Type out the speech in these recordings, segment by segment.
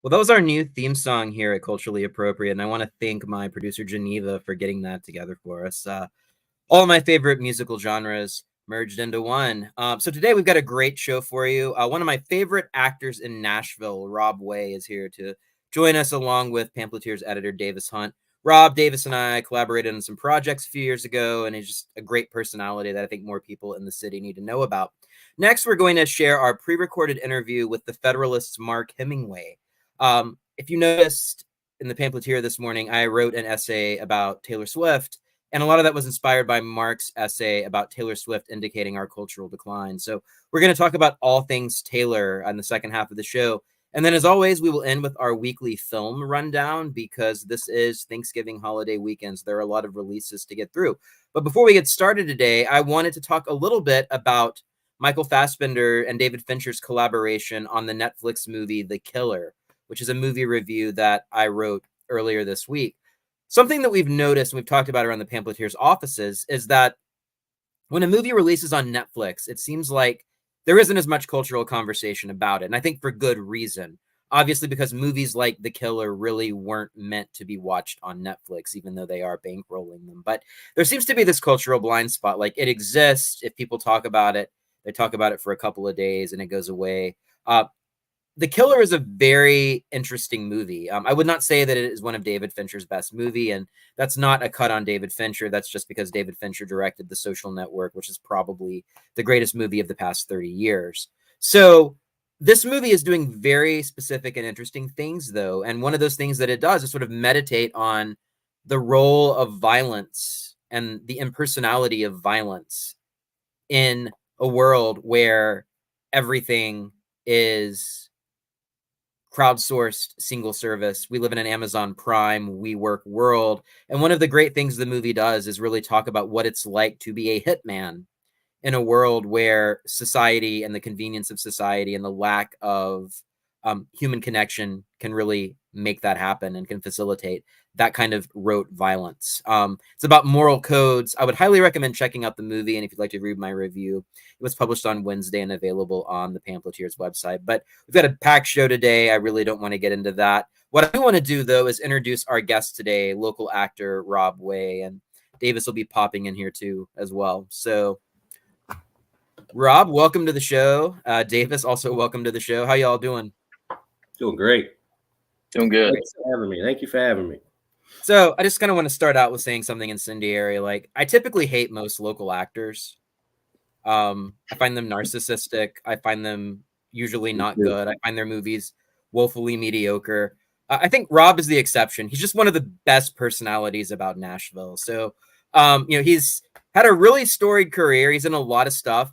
Well, that was our new theme song here at Culturally Appropriate, and I want to thank my producer Geneva for getting that together for us. All of my favorite musical genres merged into one. So today we've got a great show for you. One of my favorite actors in Nashville, Robb Way, is here to join us along with Pamphleteer's editor Davis Hunt. Rob, Davis, and I collaborated on some projects a few years ago, and he's just a great personality that I think more people in the city need to know about. Next, we're going to share our pre-recorded interview with the Federalist's Mark Hemingway. If you noticed in the Pamphleteer this morning, I wrote an essay about Taylor Swift, and a lot of that was inspired by Mark's essay about Taylor Swift indicating our cultural decline. So we're going to talk about all things Taylor on the second half of the show. And then, as always, we will end with our weekly film rundown because this is Thanksgiving holiday weekend. So there are a lot of releases to get through. But before we get started today, I wanted to talk a little bit about Michael Fassbender and David Fincher's collaboration on the Netflix movie The Killer, which is a movie review that I wrote earlier this week. Something that we've noticed and we've talked about around the Pamphleteer's offices is that when a movie releases on Netflix, it seems like there isn't as much cultural conversation about it. And I think for good reason. Obviously, because movies like The Killer really weren't meant to be watched on Netflix, even though they are bankrolling them. But there seems to be this cultural blind spot. Like, it exists. If people talk about it, they talk about it for a couple of days and it goes away. The Killer is a very interesting movie. I would not say that it is one of David Fincher's best movie, and that's not a cut on David Fincher. That's just because David Fincher directed The Social Network, which is probably the greatest movie of the past 30 years. So this movie is doing very specific and interesting things, though, and one of those things that it does is sort of meditate on the role of violence and the impersonality of violence in a world where everything is crowdsourced, single service. We live in an Amazon Prime, WeWork world. And one of the great things the movie does is really talk about what it's like to be a hitman in a world where society and the convenience of society and the lack of human connection can really make that happen and can facilitate that kind of rote violence. It's about moral codes. I would highly recommend checking out the movie. And if you'd like to read my review, it was published on Wednesday and available on the Pamphleteer's website. But we've got a packed show today. I really don't want to get into that. What I do want to do, though, is introduce our guest today, local actor Robb Way. And Davis will be popping in here, too, as well. So, Rob, welcome to the show. Davis, also welcome to the show. How y'all doing? Doing great. Doing good. Thanks for having me. Thank you for having me. So I just kind of want to start out with saying something incendiary. Like, I typically hate most local actors. I find them narcissistic. I find them usually not good. I find their movies woefully mediocre. I think Rob is the exception. He's just one of the best personalities about Nashville. So, he's had a really storied career. He's in a lot of stuff.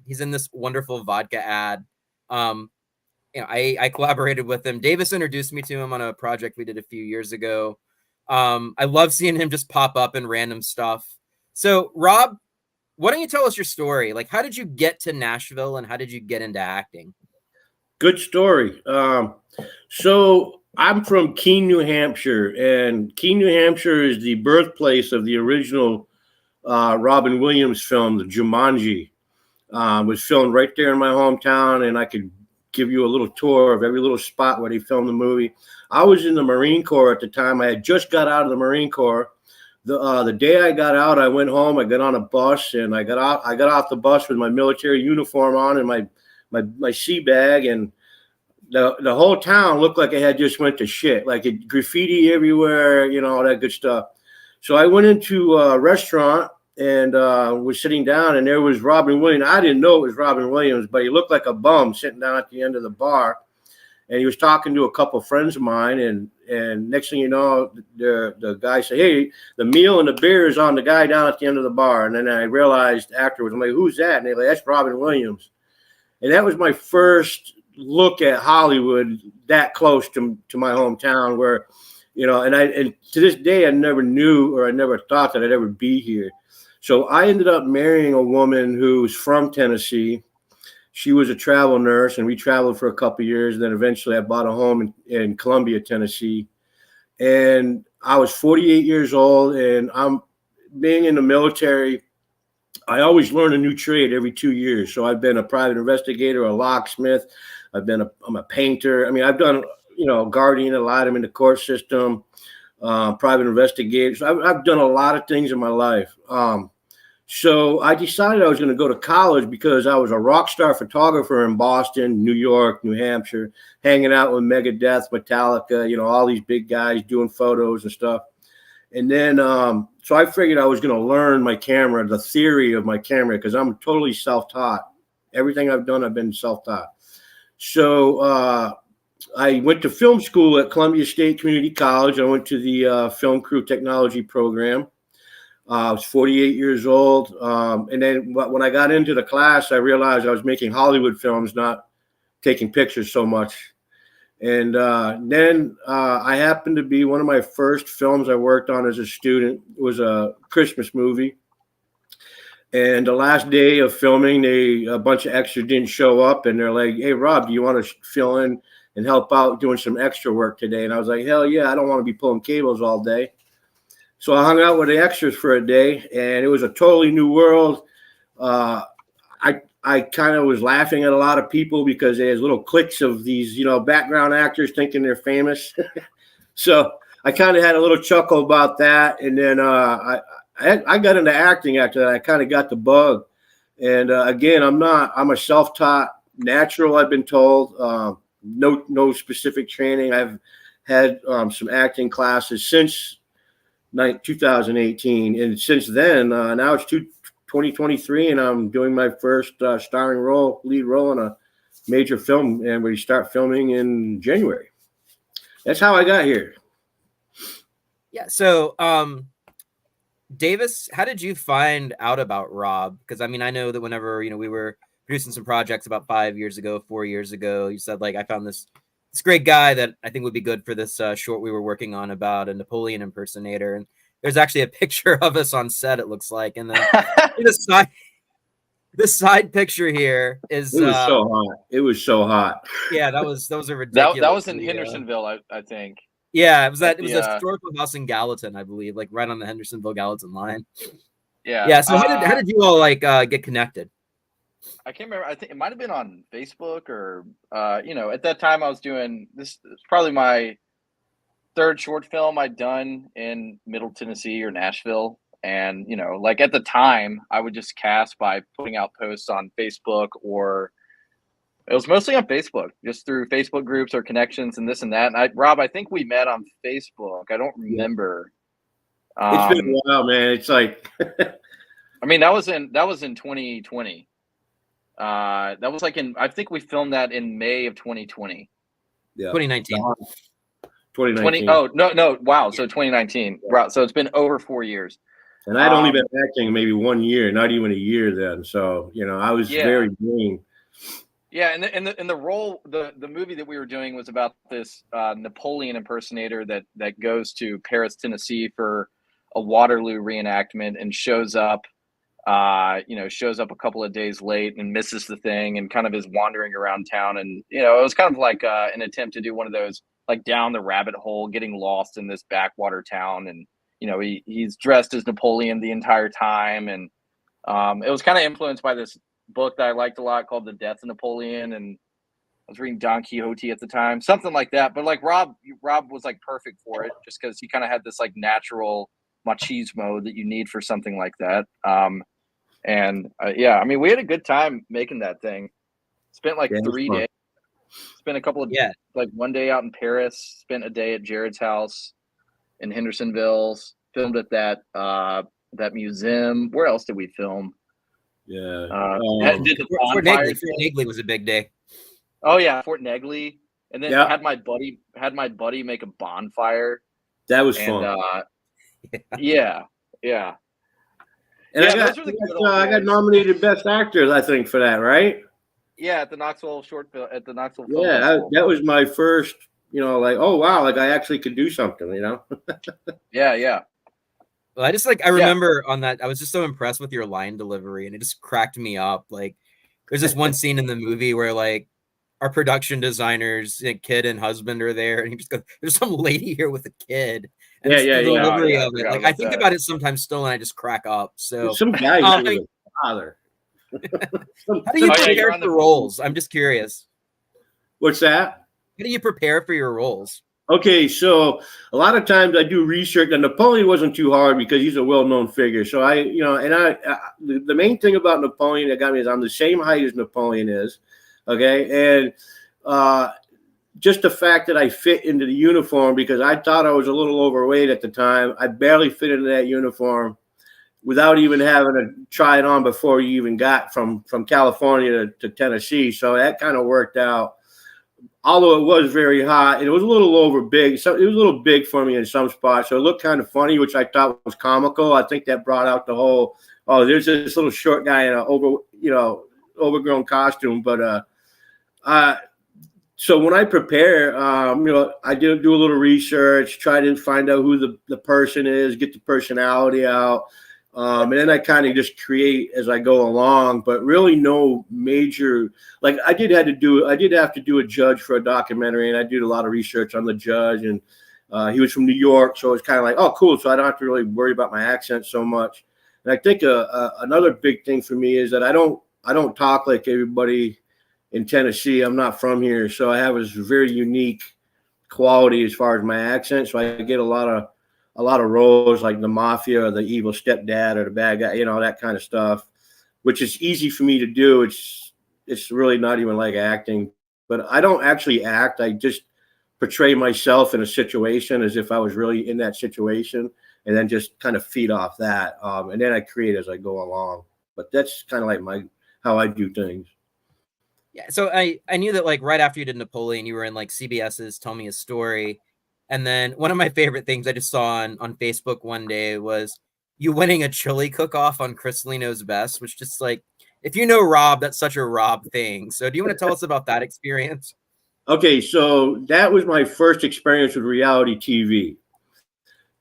He's in this wonderful vodka ad. I collaborated with him. Davis introduced me to him on a project we did a few years ago. I love seeing him just pop up in random stuff. So, Rob, why don't you tell us your story? Like, how did you get to Nashville and how did you get into acting? Good story. So I'm from Keene, New Hampshire, and Keene, New Hampshire is the birthplace of the original Robin Williams film, The Jumanji. Was filmed right there in my hometown, and I could give you a little tour of every little spot where they filmed the movie. I was in the Marine Corps at the time. I had just got out of the Marine Corps. The day I got out, I went home. I got on a bus, and I got off the bus with my military uniform on and my sea bag, and the whole town looked like it had just went to shit. Like, it graffiti everywhere, all that good stuff. So I went into a restaurant and was sitting down, and there was Robin Williams. I didn't know it was Robin Williams, but he looked like a bum sitting down at the end of the bar. And he was talking to a couple of friends of mine, and next thing you know, the guy said, "Hey, the meal and the beer is on the guy down at the end of the bar." And then I realized afterwards, I'm like, "Who's that?" And they're like, "That's Robin Williams." And that was my first look at Hollywood that close to my hometown, where, and to this day, I never knew or I never thought that I'd ever be here. So I ended up marrying a woman who's from Tennessee. She was a travel nurse, and we traveled for a couple of years. And then eventually I bought a home in Columbia, Tennessee. And I was 48 years old, and I'm being in the military. I always learn a new trade every 2 years. So I've been a private investigator, a locksmith. I'm a painter. I mean, I've done guardian ad litem in the court system, private investigators. I've done a lot of things in my life. So I decided I was going to go to college because I was a rock star photographer in Boston, New York, New Hampshire, hanging out with Megadeth, Metallica, all these big guys doing photos and stuff. And then, so I figured I was going to learn my camera, the theory of my camera, because I'm totally self-taught. Everything I've done, I've been self-taught. So I went to film school at Columbia State Community College. I went to the film crew technology program. I was 48 years old. And then when I got into the class, I realized I was making Hollywood films, not taking pictures so much. And then I happened to be one of my first films I worked on as a student. It was a Christmas movie. And the last day of filming, a bunch of extras didn't show up. And they're like, hey, Rob, do you want to fill in and help out doing some extra work today? And I was like, hell yeah, I don't want to be pulling cables all day. So I hung out with the extras for a day, and it was a totally new world. I kind of was laughing at a lot of people because there's little cliques of these, background actors thinking they're famous. So I kind of had a little chuckle about that. And then I got into acting after that. I kind of got the bug. And again, I'm a self-taught natural, I've been told. No specific training. I've had some acting classes since 2018. And since then, now it's 2023, and I'm doing my first starring lead role in a major film, and we start filming in January. That's how I got here. Yeah. So, Davis, how did you find out about Robb? Because I know that whenever we were producing some projects about 4 years ago, you said I found this great guy that I think would be good for this short we were working on about a Napoleon impersonator. And there's actually a picture of us on set, it looks like. And then the side picture here is... It was so hot. It was so hot. Yeah, that was a ridiculous... That was in Hendersonville, I think. Yeah, it was a historical house in Gallatin, I believe, right on the Hendersonville-Gallatin line. Yeah. Yeah, so how did you all, get connected? I can't remember. I think it might have been on Facebook or, at that time I was doing this. It's probably my third short film I'd done in Middle Tennessee or Nashville. And, at the time I would just cast by putting out posts on Facebook, or it was mostly on Facebook, just through Facebook groups or connections and this and that. And Rob, I think we met on Facebook. I don't remember. It's been a while, man. It's like, that was in 2020. That was I think we filmed that in May of 2020. Yeah. 2019. 2019. Oh, no. Wow. So 2019. Right. So it's been over 4 years. And I'd only been acting maybe 1 year, not even a year then. So, I was very green. Yeah. And the role, the movie that we were doing was about this Napoleon impersonator that goes to Paris, Tennessee for a Waterloo reenactment and shows up a couple of days late and misses the thing and kind of is wandering around town. And, it was kind of like an attempt to do one of those, down the rabbit hole, getting lost in this backwater town. And, he's dressed as Napoleon the entire time. And it was kind of influenced by this book that I liked a lot called The Death of Napoleon. And I was reading Don Quixote at the time, something like that. But Rob was perfect for it just because he kind of had this natural machismo that you need for something like that. And we had a good time making that thing. Spent 3 days. Spent a couple of 1 day out in Paris. Spent a day at Jerod's house in Hendersonville. Filmed at that museum. Where else did we film? Yeah. Fort Negley was a big day. Oh yeah, Fort Negley. And then had my buddy make a bonfire. That was fun. Yeah. And I got nominated Best Actor, I think, for that, right? Yeah, at the Knoxville Film. Yeah, that was my first, oh wow, I actually could do something, Yeah. Well, I remember on that, I was just so impressed with your line delivery, and it just cracked me up. There's this one scene in the movie where our production designers, kid and husband, are there, and he just goes, "There's some lady here with a kid." And delivery of it. I think about it sometimes still, and I just crack up. So some guy with a father. How do you prepare for roles? I'm just curious. What's that? How do you prepare for your roles? Okay, so a lot of times I do research, and Napoleon wasn't too hard because he's a well-known figure. So the main thing about Napoleon that got me is I'm the same height as Napoleon is, okay, and just the fact that I fit into the uniform, because I thought I was a little overweight at the time. I barely fit into that uniform without even having to try it on before you even got from California to Tennessee. So that kind of worked out. Although it was very hot and it was a little over big, so it was a little big for me in some spots. So it looked kind of funny, which I thought was comical. I think that brought out the whole, oh, there's this little short guy in an overgrown costume. But so when I prepare, I do a little research, try to find out who the person is, get the personality out. And then I kind of just create as I go along, but really no major, like I did have to do a judge for a documentary, and I did a lot of research on the judge, and he was from New York. So it's kind of like, oh, cool. So I don't have to really worry about my accent so much. And I think another big thing for me is that I don't talk like everybody in Tennessee. I'm not from here. So I have a very unique quality as far as my accent. So I get a lot of roles like the mafia or the evil stepdad or the bad guy, that kind of stuff, which is easy for me to do. It's really not even like acting, but I don't actually act. I just portray myself in a situation as if I was really in that situation, and then just kind of feed off that. And then I create as I go along, but that's kind of like how I do things. Yeah. So I knew that like right after you did Napoleon, you were in like CBS's Tell Me a Story. And then one of my favorite things I just saw on Facebook one day was you winning a chili cook-off on Chris Knows Best, which just like, if you know Rob, that's such a Rob thing. So do you want to tell us about that experience? Okay, so that was my first experience with reality TV.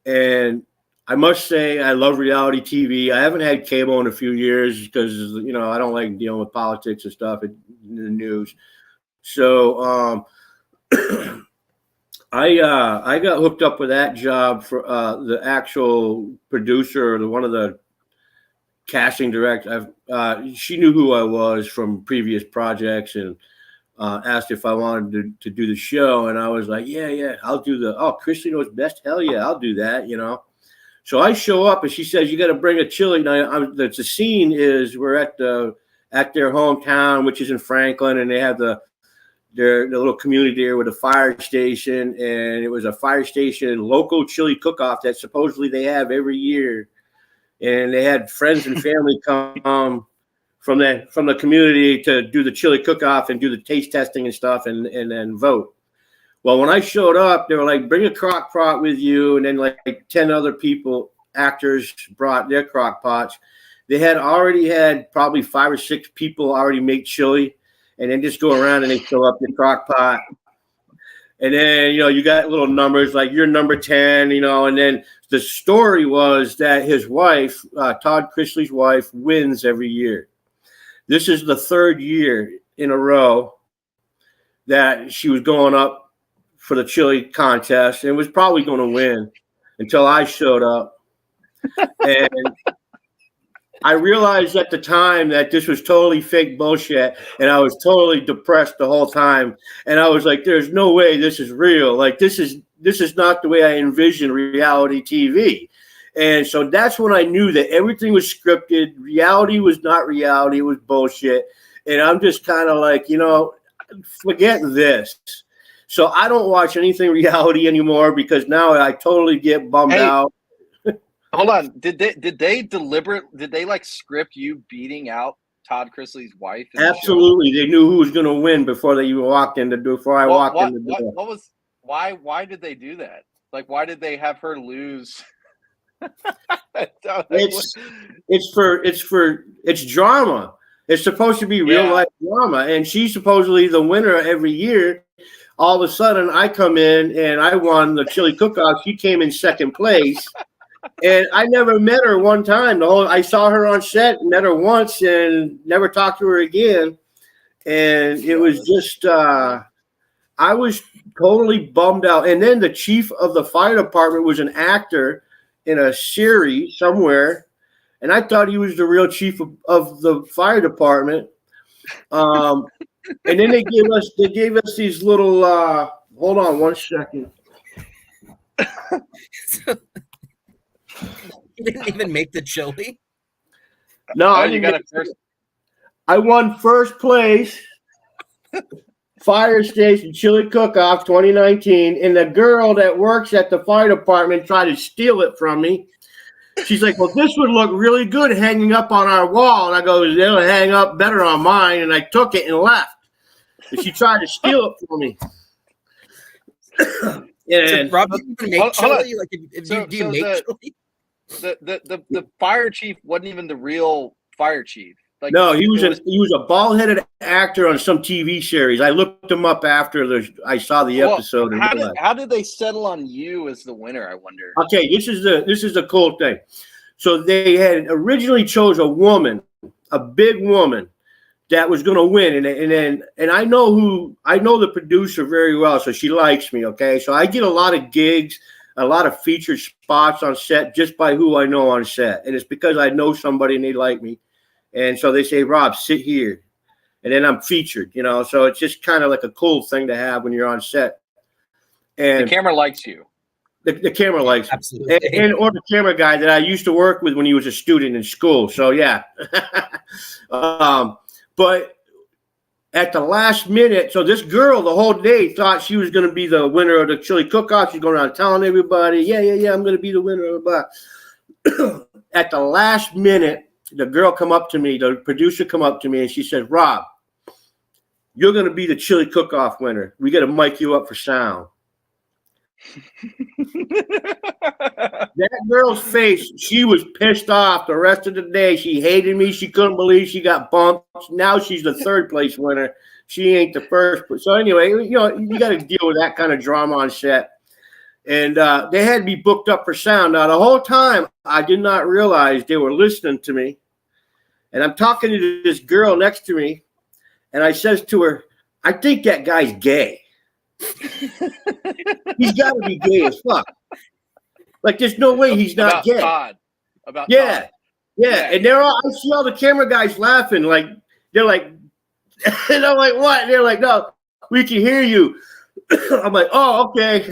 And I must say I love reality TV. I haven't had cable in a few years because, I don't like dealing with politics and stuff in the news. So I got hooked up with that job for the actual producer, one of the casting directors. She knew who I was from previous projects and asked if I wanted to do the show, and I was like, yeah, I'll do Christy Knows Best. Hell yeah, I'll do that. So I show up, and she says, you got to bring a chili. Now the scene is we're at their hometown, which is in Franklin, and they have the little community there with a fire station, and it was a fire station local chili cook-off that supposedly they have every year, and they had friends and family come from the community to do the chili cook-off and do the taste testing and stuff, and then vote. Well, when I showed up, they were like, bring a crock pot with you, and then like 10 other actors brought their crock pots. They had already had probably 5 or 6 people already make chili, and then just go around and they fill up your crock pot. And then, you got little numbers like you're number 10, and then the story was that his wife, Todd Chrisley's wife, wins every year. This is the 3rd year in a row that she was going up for the chili contest and was probably going to win until I showed up. And I realized at the time that this was totally fake bullshit, and I was totally depressed the whole time. And I was like, there's no way this is real. Like, this is not the way I envision reality TV. And so that's when I knew that everything was scripted. Reality was not reality. It was bullshit. And I'm just kind of like, forget this. So I don't watch anything reality anymore because now I totally get bummed out. Hold on. Did they like script you beating out Todd Chrisley's wife? Absolutely. They knew who was going to win before they even walked in the door. Why did they do that? Like, why did they have her lose? It's drama. It's supposed to be real life drama. And she's supposedly the winner every year. All of a sudden I come in and I won the chili cook-off. She came in 2nd place. And I never met her one time. I saw her on set, met her once, and never talked to her again. And it was just, I was totally bummed out. And then the chief of the fire department was an actor in a series somewhere, and I thought he was the real chief of the fire department. and then they gave us these little. Hold on 1 second. So, you didn't even make the chili. No, I didn't. I won first place. Fire Station Chili Cook-Off 2019, and the girl that works at the fire department tried to steal it from me. She's like, well, this would look really good hanging up on our wall. And I go, it'll hang up better on mine. And I took it and left. And she tried to steal it from me. And so Rob, do you even make chili? Like, do you make chili? The fire chief wasn't even the real fire chief. Like, no, he was a bald-headed actor on some TV series. I looked him up after I saw the episode. How did they settle on you as the winner? I wonder. Okay, this is the cool thing. So they had originally chose a woman, a big woman, that was going to win, and I know the producer very well, so she likes me. Okay, so I get a lot of gigs, a lot of featured spots on set just by who I know on set, and it's because I know somebody and they like me. And so they say, Rob, sit here. And then I'm featured, So it's just kind of like a cool thing to have when you're on set. And the camera likes you. The camera likes me. Absolutely. Or the camera guy that I used to work with when he was a student in school. So, yeah. But at the last minute, so this girl the whole day thought she was going to be the winner of the chili cook-off. She's going around telling everybody, yeah, I'm going to be the winner of that. At the last minute, the producer come up to me, and she said, Rob, you're going to be the chili cook-off winner. We got to mic you up for sound. That girl's face, she was pissed off the rest of the day. She hated me. She couldn't believe she got bumped. Now she's the third place winner. She ain't the first. So anyway, you got to deal with that kind of drama on set. And they had me booked up for sound. Now, the whole time, I did not realize they were listening to me. And I'm talking to this girl next to me, and I says to her, I think that guy's gay. He's got to be gay as fuck. Like, there's no way he's not gay. Todd. Yeah. And I see all the camera guys laughing. Like, they're like, and I'm like, what? And they're like, no, we can hear you. I'm like, oh, okay.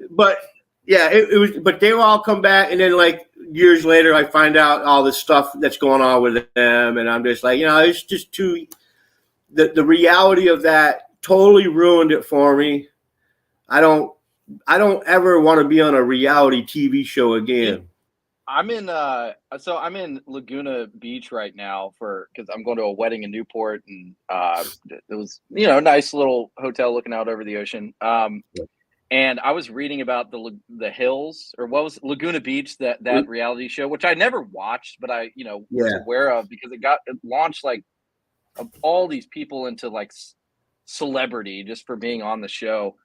But yeah, it was, but they will all come back, and then like years later, I find out all this stuff that's going on with them, and I'm just like, it's just too. The reality of that totally ruined it for me. I don't ever want to be on a reality TV show again. I'm in Laguna Beach right now because I'm going to a wedding in Newport, and it was a nice little hotel looking out over the ocean. And I was reading about the Hills, or what was it, Laguna Beach, that reality show, which I never watched, but I was aware of because it launched like all these people into like celebrity just for being on the show.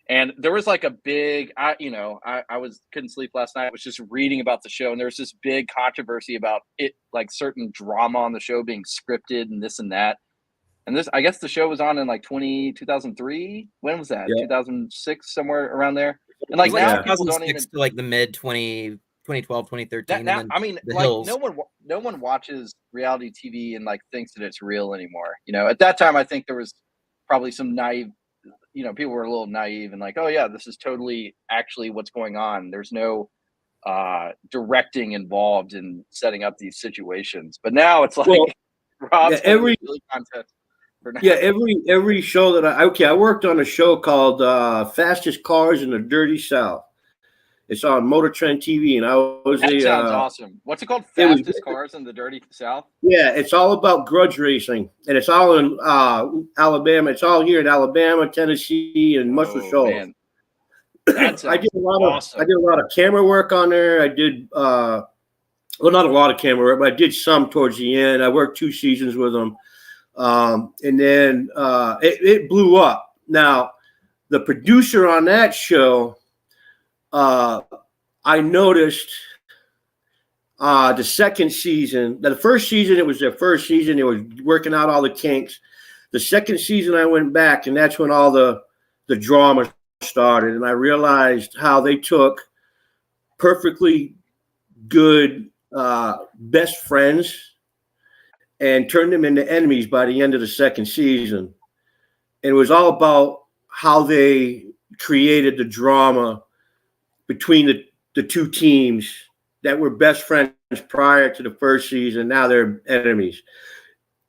And there was like a big, I couldn't sleep last night. I was just reading about the show, and there was this big controversy about it, like certain drama on the show being scripted and this and that. And this, I guess the show was on in like 2003. When was that? Yeah. 2006, somewhere around there. And like now, people don't even to like the mid 2012, 2013. Now, I mean, like Hills. no one watches reality TV and like thinks that it's real anymore. At that time, I think there was probably some naive. People were a little naive and like, oh yeah, this is totally actually what's going on. There's no directing involved in setting up these situations. But now it's like Rob's every contest. Yeah, every show that I worked on a show called Fastest Cars in the Dirty South. It's on Motor Trend TV, and I was that sounds awesome. What's it called? Fastest Cars in the Dirty South? Yeah, it's all about grudge racing, and it's all in Alabama. It's all here in Alabama, Tennessee, and Muscle Shoals. I did a lot of camera work on there. I did not a lot of camera work, but I did some towards the end. I worked 2 seasons with them. And then it blew up. Now, the producer on that show, I noticed the second season. The first season, it was their first season. They were working out all the kinks. The second season, I went back, and that's when all the drama started. And I realized how they took perfectly good best friends and turned them into enemies by the end of the second season. And it was all about how they created the drama between the two teams that were best friends prior to the first season. Now they're enemies.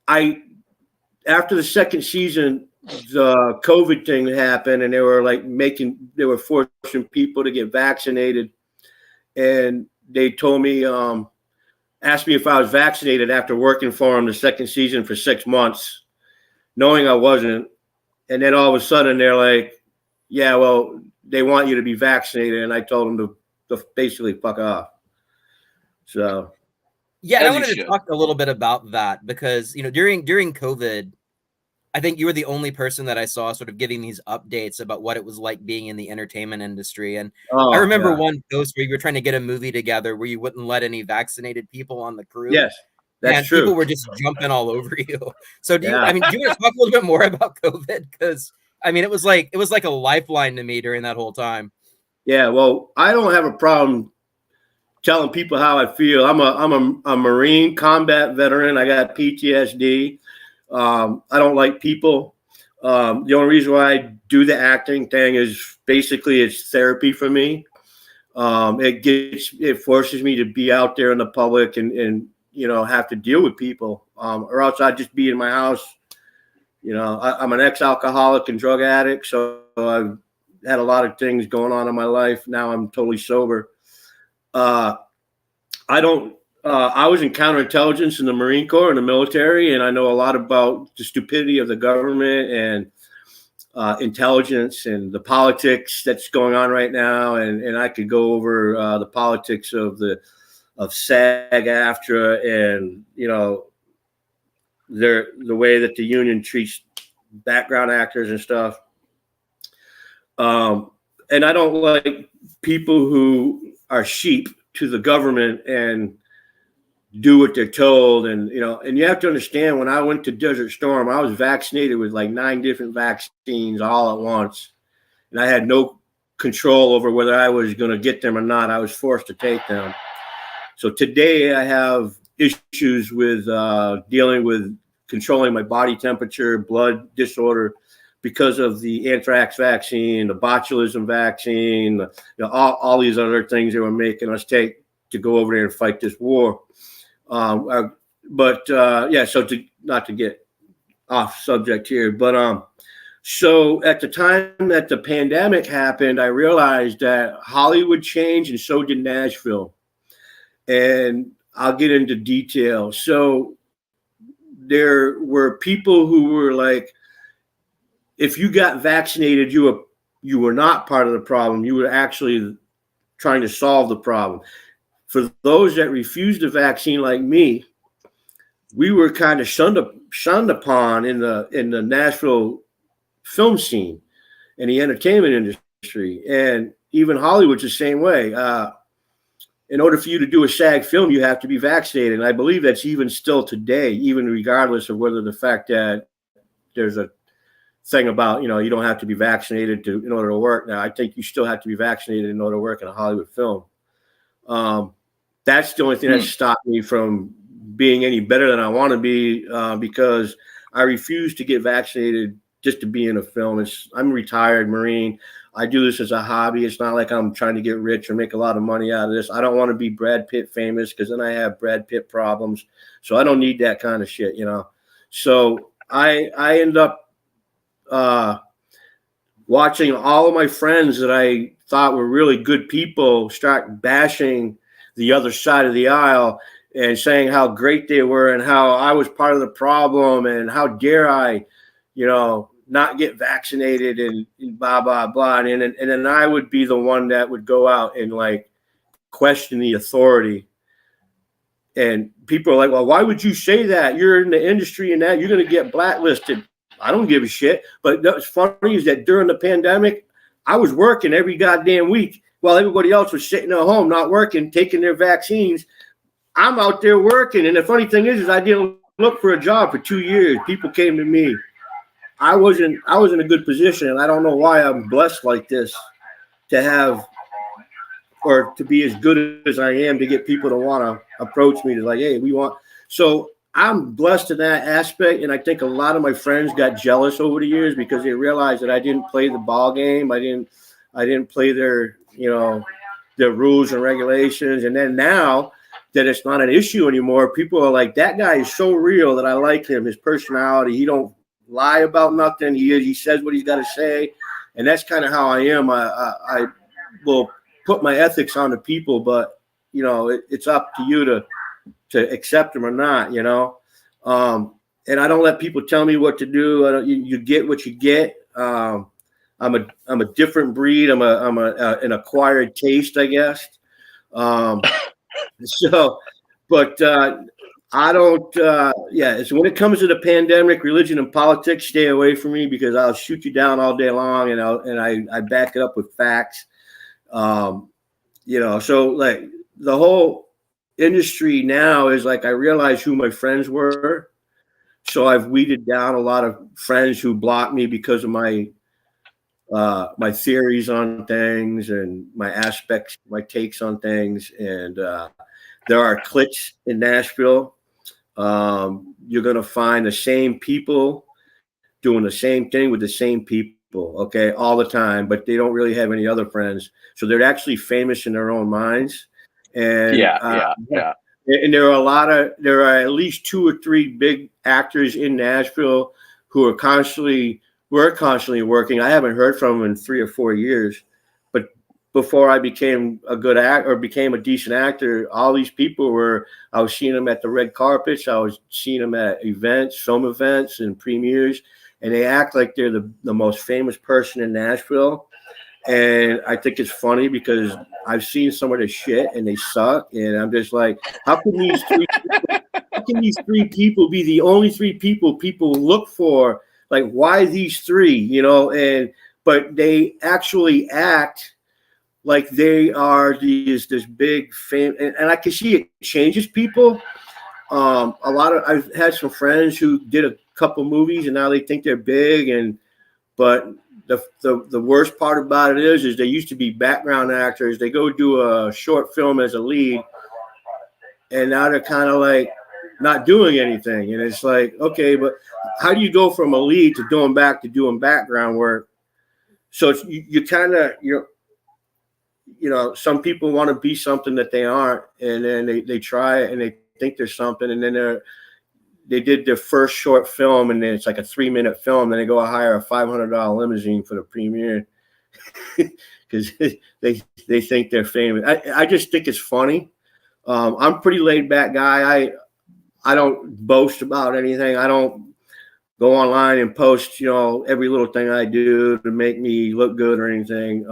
After the second season, the COVID thing happened, and they were forcing people to get vaccinated. And they told me, asked me if I was vaccinated after working for them the second season for 6 months, knowing I wasn't. And then all of a sudden they're like, yeah, well, they want you to be vaccinated. And I told them to basically fuck off. So. Yeah, and I wanted to talk a little bit about that because, during COVID, I think you were the only person that I saw sort of giving these updates about what it was like being in the entertainment industry. And I remember one post where you were trying to get a movie together where you wouldn't let any vaccinated people on the crew. Yes, that's true. People were just jumping all over you. So do you want to talk a little bit more about COVID? Because it was like a lifeline to me during that whole time. Yeah, well, I don't have a problem telling people how I feel. I'm a Marine combat veteran. I got PTSD. I don't like people. The only reason why I do the acting thing is basically it's therapy for me. It forces me to be out there in the public and have to deal with people, or else I'd just be in my house. I'm an ex-alcoholic and drug addict, so I've had a lot of things going on in my life. Now I'm totally sober. I was in counterintelligence in the Marine Corps and the military, and I know a lot about the stupidity of the government and intelligence and the politics that's going on right now. And I could go over the politics of SAG-AFTRA and the way that the union treats background actors and stuff. And I don't like people who are sheep to the government and do what they're told. And you have to understand, when I went to Desert Storm, I was vaccinated with like 9 different vaccines all at once. And I had no control over whether I was going to get them or not. I was forced to take them. So today I have issues with dealing with controlling my body temperature, blood disorder, because of the anthrax vaccine, the botulism vaccine, all these other things they were making us take to go over there and fight this war. So not to get off subject here, but so at the time that the pandemic happened, I realized that Hollywood changed and so did Nashville. And I'll get into detail. So there were people who were like, if you got vaccinated, you were not part of the problem. You were actually trying to solve the problem. For those that refused the vaccine, like me, we were kind of shunned upon in the Nashville film scene and the entertainment industry, and even Hollywood's the same way. In order for you to do a SAG film, you have to be vaccinated, and I believe that's even still today, even regardless of whether the fact that there's a thing about, you don't have to be vaccinated in order to work. Now, I think you still have to be vaccinated in order to work in a Hollywood film. That's the only thing that stopped me from being any better than I want to be, because I refuse to get vaccinated just to be in a film. I'm a retired Marine. I do this as a hobby. It's not like I'm trying to get rich or make a lot of money out of this. I don't want to be Brad Pitt famous, because then I have Brad Pitt problems. So I don't need that kind of shit, So I end up watching all of my friends that I thought were really good people start bashing the other side of the aisle and saying how great they were and how I was part of the problem and how dare I, not get vaccinated and blah, blah, blah. And then I would be the one that would go out and like question the authority. And people are like, well, why would you say that? You're in the industry and that you're going to get blacklisted. I don't give a shit. But what's funny is that during the pandemic, I was working every goddamn week while everybody else was sitting at home, not working, taking their vaccines. I'm out there working. And the funny thing is I didn't look for a job for 2 years. People came to me. I was in a good position, and I don't know why I'm blessed like this to have, or to be as good as I am, to get people to want to approach me to like, hey, we want. So I'm blessed in that aspect, and I think a lot of my friends got jealous over the years because they realized that I didn't play the ball game. I didn't play their, their rules and regulations. And then now that it's not an issue anymore, people are like, that guy is so real that I like him. His personality, he don't lie about nothing. He says what he's got to say, and that's kind of how I am. I will put my ethics on the people, but it's up to you to accept them or not, and I don't let people tell me what to do. You get what you get. I'm a different breed. I'm an acquired taste, I guess. But I don't. So when it comes to the pandemic, religion and politics, stay away from me because I'll shoot you down all day long, and I back it up with facts. So like the whole industry now is like I realize who my friends were, so I've weeded down a lot of friends who blocked me because of my theories on things and my aspects, my takes on things. And there are cliques in Nashville. You're gonna find the same people doing the same thing with the same people, okay, all the time, but they don't really have any other friends, so they're actually famous in their own minds. And and there are at least 2 or 3 big actors in Nashville who are constantly working. I haven't heard from them in 3 or 4 years, but before I became a good actor or became a decent actor, all these people I was seeing them at the red carpets. I was seeing them at events, film events and premieres, and they act like they're the most famous person in Nashville. And I think it's funny because I've seen some of the shit and they suck. And I'm just like, how can these 3 people be the only 3 people look for? Like, why these 3, but they actually act like they are this big fame. And I can see it changes people. I've had some friends who did a couple movies and now they think they're big. But the worst part about it is they used to be background actors. They go do a short film as a lead, and now they're kind of like not doing anything. And it's like, okay, but how do you go from a lead to doing background work? So it's, you kind of some people want to be something that they aren't, and then they try it and they think there's something, and then they did their first short film, and then it's like a 3-minute film. Then they go hire a $500 limousine for the premiere because they think they're famous. I just think it's funny. I'm a pretty laid back guy. I don't boast about anything. I don't go online and post, every little thing I do to make me look good or anything.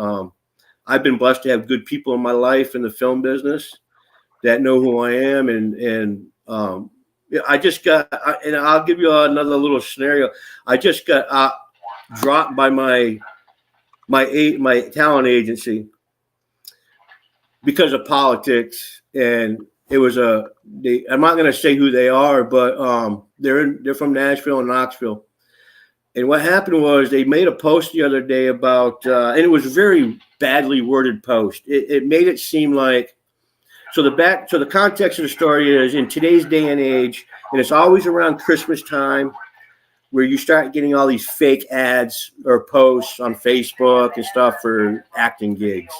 I've been blessed to have good people in my life in the film business that know who I am, and I just got, and I'll give you another little scenario. I just got dropped by my talent agency because of politics, and it was I'm not going to say who they are, but they're from Nashville and Knoxville. And what happened was they made a post the other day about, and it was a very badly worded post. It made it seem like. So the context of the story is in today's day and age, and it's always around Christmas time where you start getting all these fake ads or posts on Facebook and stuff for acting gigs.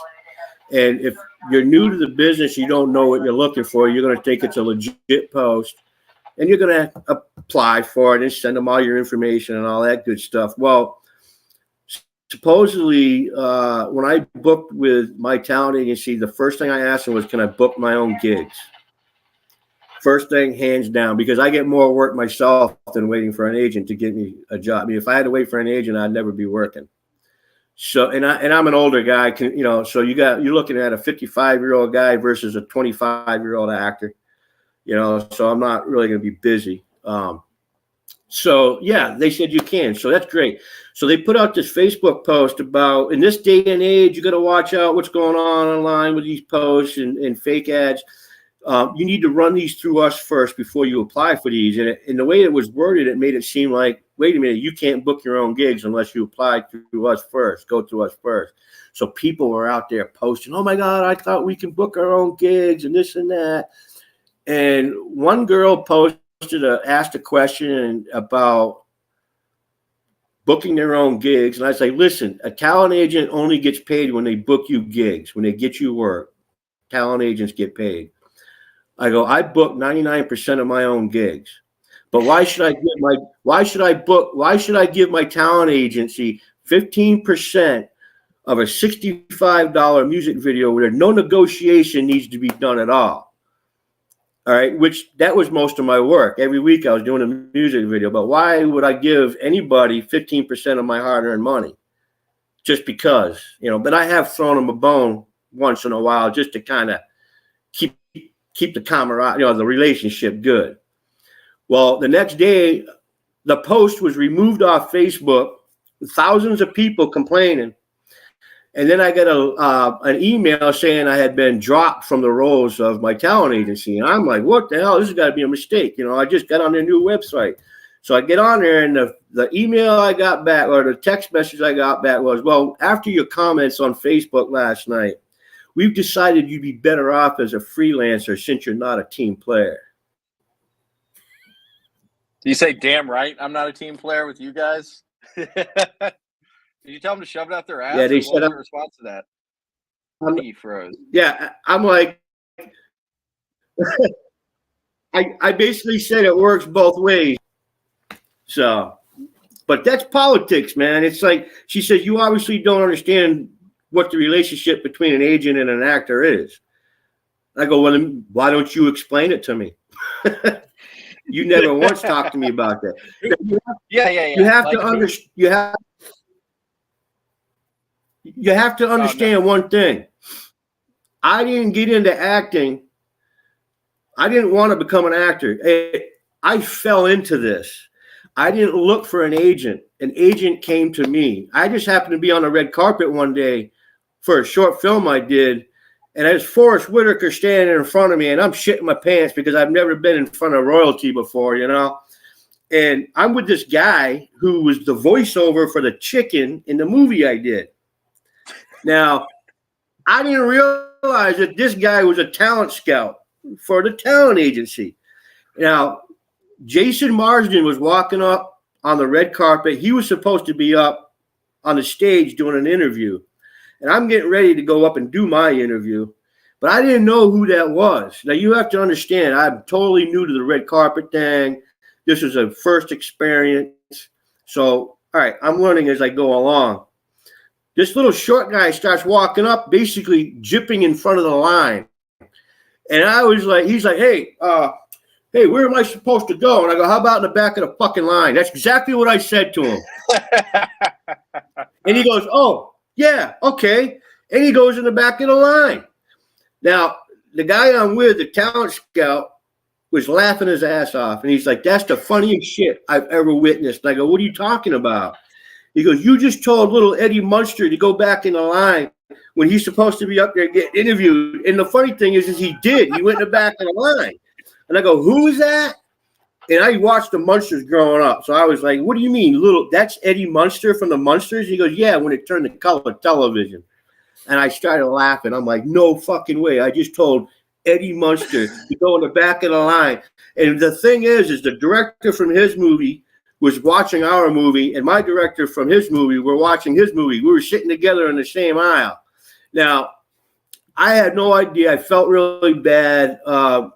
And if you're new to the business, you don't know what you're looking for, you're going to think it's a legit post, and you're going to apply for it and send them all your information and all that good stuff. Well, supposedly, when I booked with my talent agency, the first thing I asked them was, can I book my own gigs? First thing, hands down, because I get more work myself than waiting for an agent to get me a job. I mean, if I had to wait for an agent, I'd never be working. So, and I'm an older guy, so you're looking at a 55-year-old guy versus a 25-year-old actor, so I'm not really going to be busy. So yeah, they said you can. So that's great. So they put out this Facebook post about, in this day and age, you got to watch out what's going on online with these posts and fake ads. You need to run these through us first before you apply for these. And the way it was worded, it made it seem like, wait a minute, you can't book your own gigs unless you apply through us first. Go through us first. So people were out there posting, oh my God, I thought we can book our own gigs and this and that. And one girl posted asked a question about booking their own gigs. And I say, listen, a talent agent only gets paid when they book you gigs, when they get you work. Talent agents get paid. I go, I book 99% of my own gigs. But why should I give my talent agency 15% of a $65 music video where no negotiation needs to be done at all? All right, which that was most of my work. Every week I was doing a music video. But why would I give anybody 15% of my hard-earned money? Just because, but I have thrown them a bone once in a while just to kind of keep the camaraderie, the relationship good. Well, the next day, the post was removed off Facebook, thousands of people complaining. And then I got an email saying I had been dropped from the rolls of my talent agency. And I'm like, what the hell? This has got to be a mistake. I just got on their new website. So I get on there, and the email I got back, or the text message I got back was, well, after your comments on Facebook last night, we've decided you'd be better off as a freelancer since you're not a team player. You say, damn right, I'm not a team player with you guys? Did you tell them to shove it out their ass? Yeah, they said. What was your response to that? He froze. Yeah, I'm like, I basically said it works both ways. So, but that's politics, man. It's like, she says, you obviously don't understand what the relationship between an agent and an actor is. I go, well, then why don't you explain it to me? You never once talked to me about that. Yeah. You have to understand. You have to understand one thing. I didn't get into acting. I didn't want to become an actor. I fell into this. I didn't look for an agent. An agent came to me. I just happened to be on a red carpet one day for a short film I did. And there's Forrest Whitaker standing in front of me, and I'm shitting my pants because I've never been in front of royalty before, And I'm with this guy who was the voiceover for the chicken in the movie I did. Now, I didn't realize that this guy was a talent scout for the talent agency. Now, Jason Marsden was walking up on the red carpet. He was supposed to be up on the stage doing an interview. And I'm getting ready to go up and do my interview. But I didn't know who that was. Now, you have to understand, I'm totally new to the red carpet thing. This is a first experience. So, all right, I'm learning as I go along. This little short guy starts walking up, basically jipping in front of the line. And I was like, he's like, hey, where am I supposed to go? And I go, how about in the back of the fucking line? That's exactly what I said to him. And he goes, oh, yeah, okay. And he goes in the back of the line. Now, the guy I'm with, the talent scout, was laughing his ass off. And he's like, that's the funniest shit I've ever witnessed. And I go, what are you talking about? He goes, you just told little Eddie Munster to go back in the line when he's supposed to be up there getting interviewed. And the funny thing is he did. He went in the back of the line. And I go, who is that? And I watched the Munsters growing up. So I was like, what do you mean, that's Eddie Munster from the Munsters? He goes, yeah, when it turned to color television. And I started laughing. I'm like, no fucking way. I just told Eddie Munster to go in the back of the line. And the thing is the director from his movie was watching our movie, and my director from his movie were watching his movie. We were sitting together in the same aisle. Now, I had no idea. I felt really bad.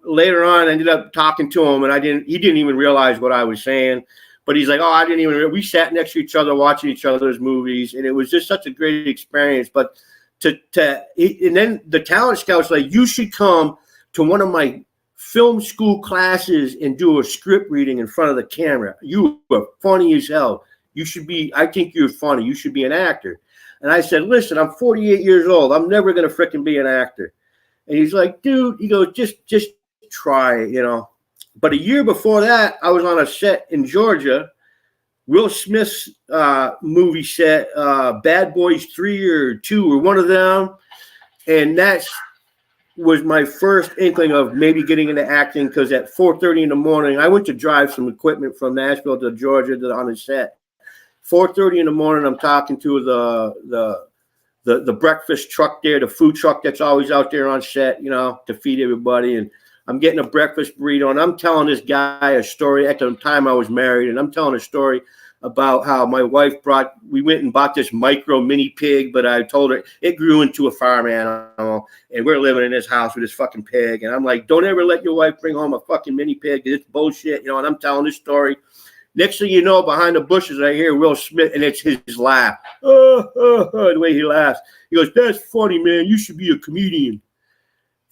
Later on, I ended up talking to him, and he didn't even realize what I was saying. But he's like, oh, I didn't even. We sat next to each other watching each other's movies, and it was just such a great experience. But and then the talent scouts like, you should come to one of my film school classes and do a script reading in front of the camera. You are funny as hell. You should be. I think you're funny. You should be an actor. And I said, listen, I'm 48 years old. I'm never going to frickin' be an actor. And he's like, dude, he goes, just try it, But a year before that, I was on a set in Georgia, Will Smith's movie set, Bad Boys 3 or 2 or one of them. And that was my first inkling of maybe getting into acting, because at 4:30 in the morning, I went to drive some equipment from Nashville to Georgia on the set. 4:30 in the morning, I'm talking to the breakfast truck there, the food truck that's always out there on set, to feed everybody. And I'm getting a breakfast burrito, and I'm telling this guy a story. At the time I was married, and I'm telling a story about how my wife we went and bought this micro mini pig, but I told her it grew into a farm animal, and we're living in this house with this fucking pig. And I'm like, don't ever let your wife bring home a fucking mini pig. It's bullshit, you know. And I'm telling this story. Next thing you know, behind the bushes, I hear Will Smith, and it's his laugh. The way he laughs. He goes, "That's funny, man. You should be a comedian."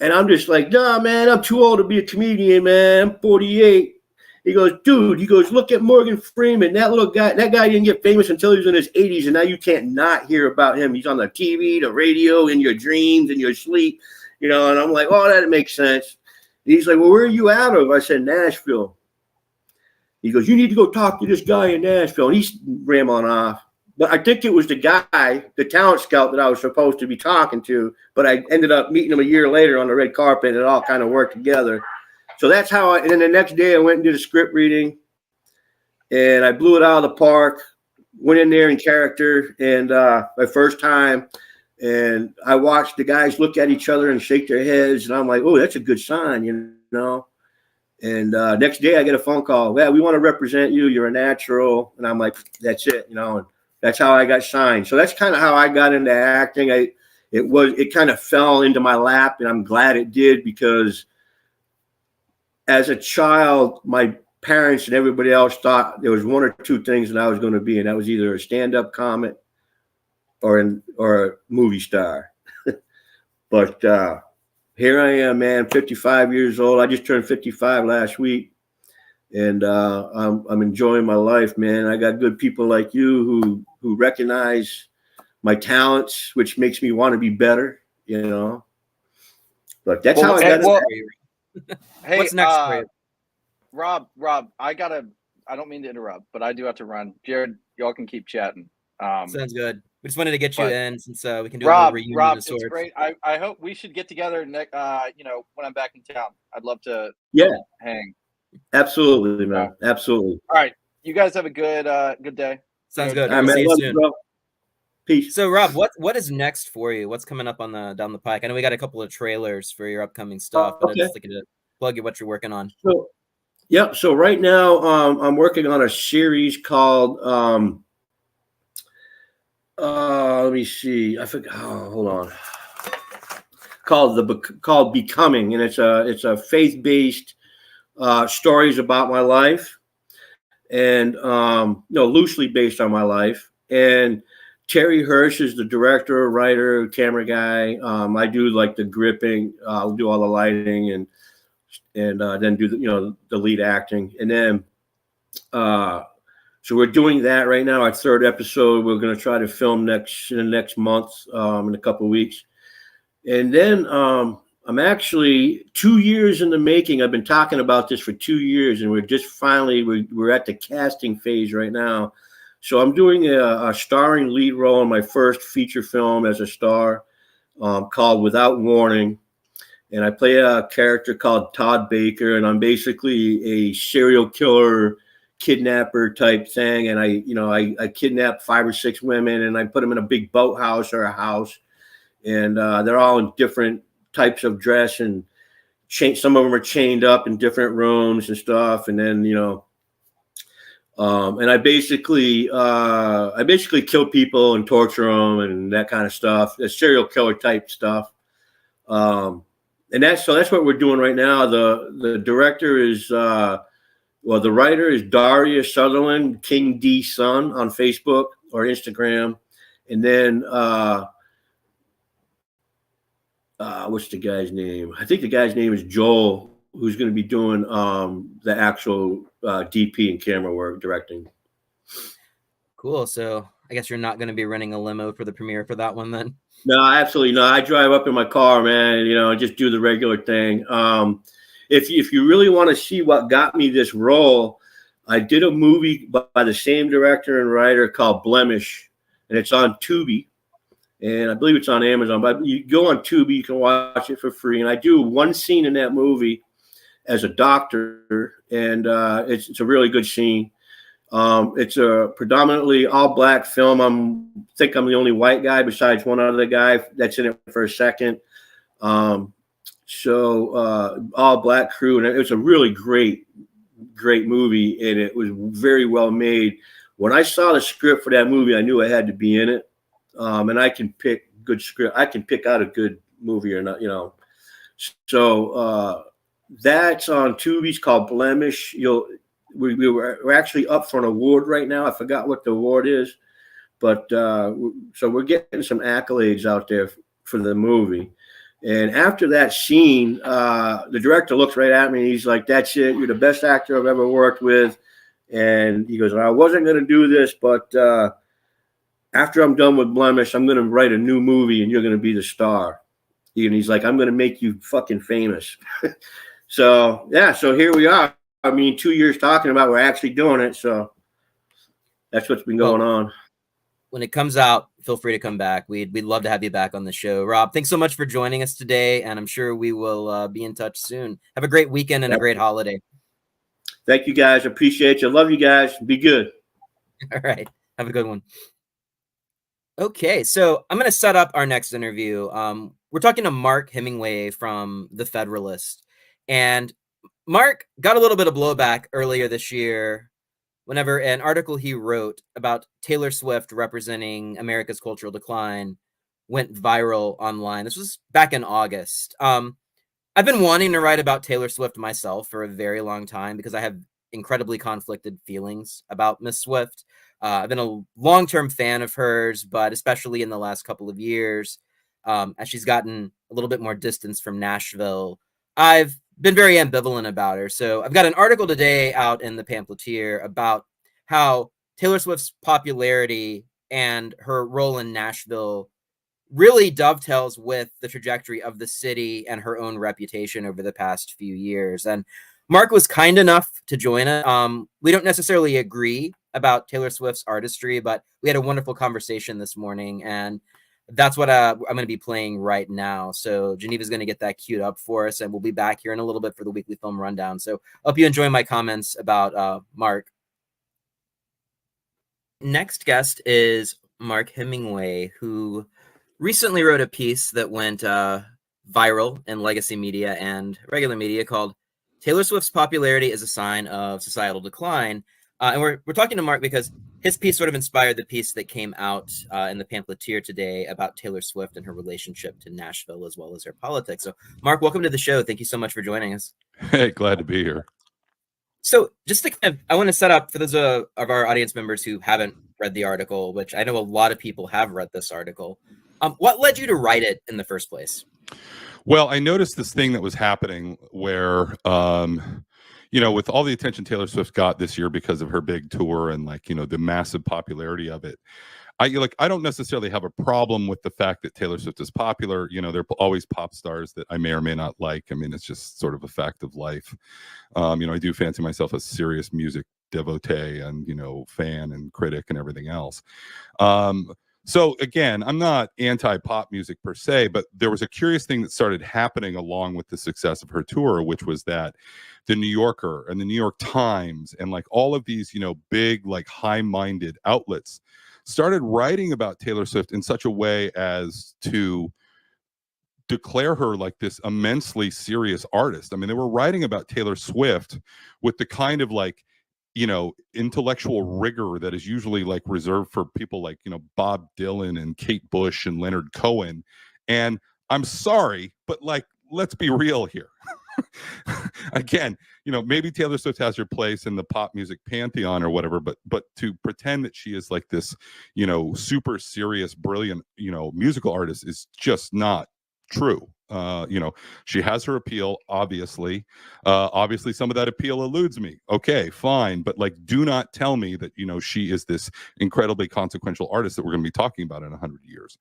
And I'm just like, "Nah, man, I'm too old to be a comedian, man. I'm 48. He goes, "Dude," he goes, "look at Morgan Freeman. That little guy, that guy didn't get famous until he was in his 80s, and now you can't not hear about him. He's on the TV, the radio, in your dreams, in your sleep." You know, and I'm like, "Oh, that makes sense." And he's like, "Well, where are you out of?" I said, "Nashville." He goes, "You need to go talk to this guy in Nashville." And he's rambling off. But I think it was the guy, the talent scout that I was supposed to be talking to. But I ended up meeting him a year later on the red carpet, and it all kind of worked together. So that's how and then the next day I went and did a script reading, and I blew it out of the park, went in there in character, and my first time. And I watched the guys look at each other and shake their heads. And I'm like, "Oh, that's a good sign, you know." And next day I get a phone call. "Yeah, we want to represent you. You're a natural." And I'm like, "That's it," you know. And that's how I got signed. So that's kind of how I got into acting. It kind of fell into my lap, and I'm glad it did, because as a child, my parents and everybody else thought there was one or two things that I was going to be, and that was either a stand-up comic or a movie star. But here I am, man, 55 years old. I just turned 55 last week, and I'm enjoying my life, man. I got good people like you who recognize my talents, which makes me want to be better, you know. But that's how I got it. Hey, What's next for you? Rob, I don't mean to interrupt, but I do have to run. Jerod, y'all can keep chatting. Sounds good. We just wanted to get you in since we can do a Rob, little reunion Rob, of sorts. it's great. I hope we should get together next, you know, when I'm back in town. I'd love to hang. Absolutely, man. Absolutely. All right. You guys have a good day. Sounds good. All right, man. See you Love soon. you, bro. Peace. So, Rob, what is next for you? What's coming up on down the pike? I know we got a couple of trailers for your upcoming stuff, but Okay. I'm just looking to plug you what you're working on. So, yeah. So right now, I'm working on a series called let me see. I forgot. Oh, hold on. Called Becoming, and it's a faith-based stories about my life, and loosely based on my life. And Terry Hirsch is the director, writer, camera guy. I do like the gripping. I'll do all the lighting and then do the lead acting. And then so we're doing that right now. Our third episode. We're going to try to film in the next month, in a couple of weeks. And then I'm actually 2 years in the making. I've been talking about this for 2 years, and we're just finally we're at the casting phase right now. So I'm doing a starring lead role in my first feature film as a star, called Without Warning. And I play a character called Todd Baker, and I'm basically a serial killer, kidnapper type thing. And I kidnap 5 or 6 women, and I put them in a big boathouse or a house. And they're all in different types of dress, and some of them are chained up in different rooms and stuff. And then, and I basically kill people and torture them and that kind of stuff. That's serial killer type stuff. And that's what we're doing right now. The director is, the writer is Daria Sutherland, King D Son on Facebook or Instagram. And then, what's the guy's name? I think the guy's name is Joel, who's going to be doing the actual DP and camera work, directing. Cool. So I guess you're not going to be renting a limo for the premiere for that one then? No, absolutely not. I drive up in my car, man, and just do the regular thing. If you really want to see what got me this role, I did a movie by the same director and writer called Blemish, and it's on Tubi. And I believe it's on Amazon, but you go on Tubi, you can watch it for free. And I do one scene in that movie as a doctor, and it's a really good scene. It's a predominantly all black film. I think I'm the only white guy besides one other guy that's in it for a second. So So all black crew, and it was a really great movie, and it was very well made. When I saw the script for that movie, I knew I had to be in it. And I can pick good script. I can pick out a good movie or not, So that's on Tubi. It's called Blemish. We're actually up for an award right now. I forgot what the award is, but so we're getting some accolades out there for the movie. And after that scene, the director looks right at me. And he's like, "That's it. You're the best actor I've ever worked with." And he goes, "I wasn't going to do this, but after I'm done with Blemish, I'm going to write a new movie, and you're going to be the star." And he's like, "I'm going to make you fucking famous." So yeah, so here we are. I mean, 2 years talking about, we're actually doing it. So that's what's been going on. When it comes out, feel free to come back. We'd love to have you back on the show. Rob, thanks so much for joining us today, and I'm sure we will be in touch soon. Have a great weekend and a great holiday. Thank you, guys. Appreciate you. Love you guys. Be good. All right. Have a good one. Okay, so I'm going to set up our next interview. We're talking to Mark Hemingway from The Federalist. And Mark got a little bit of blowback earlier this year whenever an article he wrote about Taylor Swift representing America's cultural decline went viral online. This was back in August. I've been wanting to write about Taylor Swift myself for a very long time because I have incredibly conflicted feelings about Miss Swift. I've been a long-term fan of hers, but especially in the last couple of years, as she's gotten a little bit more distance from Nashville, I've been very ambivalent about her. So I've got an article today out in the Pamphleteer about how Taylor Swift's popularity and her role in Nashville really dovetails with the trajectory of the city and her own reputation over the past few years. And Mark was kind enough to join it. We don't necessarily agree about Taylor Swift's artistry, but we had a wonderful conversation this morning, and that's what I'm going to be playing right now. So Geneva's going to get that queued up for us, and we'll be back here in a little bit for the weekly film rundown. So I hope you enjoy my comments about Mark. Next guest is Mark Hemingway, who recently wrote a piece that went viral in legacy media and regular media called "Taylor Swift's Popularity is a Sign of Societal Decline." And we're talking to Mark because his piece sort of inspired the piece that came out in the Pamphleteer today about Taylor Swift and her relationship to Nashville as well as her politics. So, Mark, welcome to the show. Thank you so much for joining us. Hey, glad to be here. So just to kind of, I want to set up for those of our audience members who haven't read the article, which I know a lot of people have read this article. What led you to write it in the first place? Well, I noticed this thing that was happening where, with all the attention Taylor Swift got this year because of her big tour and the massive popularity of it. I don't necessarily have a problem with the fact that Taylor Swift is popular. There are always pop stars that I may or may not like. I mean, it's just sort of a fact of life. I do fancy myself a serious music devotee and, fan and critic and everything else. So again, I'm not anti-pop music per se, but there was a curious thing that started happening along with the success of her tour, which was that the New Yorker and the New York Times and all of these, big, high-minded outlets started writing about Taylor Swift in such a way as to declare her like this immensely serious artist. I mean, they were writing about Taylor Swift with the kind of intellectual rigor that is usually reserved for people like, Bob Dylan and Kate Bush and Leonard Cohen. And I'm sorry, but let's be real here. Again, maybe Taylor Swift has her place in the pop music pantheon or whatever, but to pretend that she is this, super serious, brilliant, musical artist is just not true. She has her appeal, obviously. Obviously, some of that appeal eludes me. Okay, fine. But do not tell me that, she is this incredibly consequential artist that we're going to be talking about in 100 years.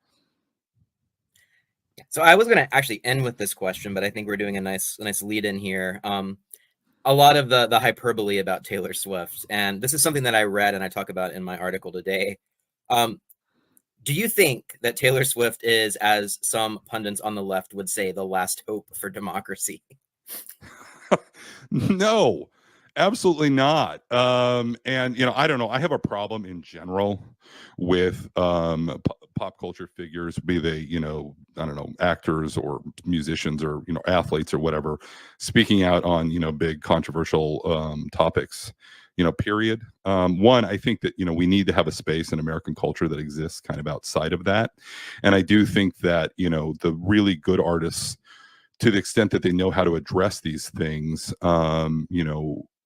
So I was going to actually end with this question, but I think we're doing a nice lead in here. A lot of the hyperbole about Taylor Swift, and this is something that I read and I talk about in my article today. Do you think that Taylor Swift is, as some pundits on the left would say, the last hope for democracy? No, Absolutely not. And I don't know. I have a problem in general with pop culture figures, be they I don't know, actors or musicians or athletes or whatever, speaking out on big controversial topics. Period. One, I think that we need to have a space in American culture that exists kind of outside of that, and I do think that the really good artists, to the extent that they know how to address these things,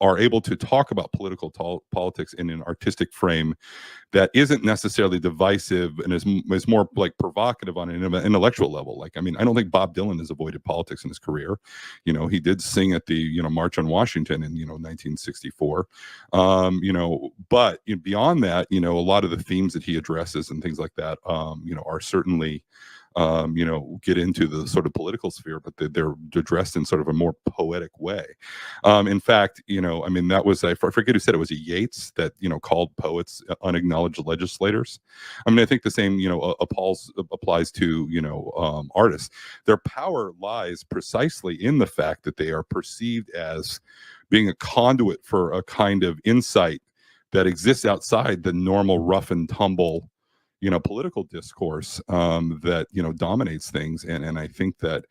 are able to talk about politics in an artistic frame that isn't necessarily divisive and is more like provocative on an intellectual level. Like, I mean, I don't think Bob Dylan has avoided politics in his career. He did sing at the March on Washington in 1964. But beyond that, a lot of the themes that he addresses and things like that, are certainly get into the sort of political sphere, but they're addressed in sort of a more poetic way. In fact, I mean, that was, I forget who said it, was Yeats that, called poets unacknowledged legislators. I mean, I think the same, applies to, artists. Their power lies precisely in the fact that they are perceived as being a conduit for a kind of insight that exists outside the normal rough and tumble political discourse that dominates things, and I think that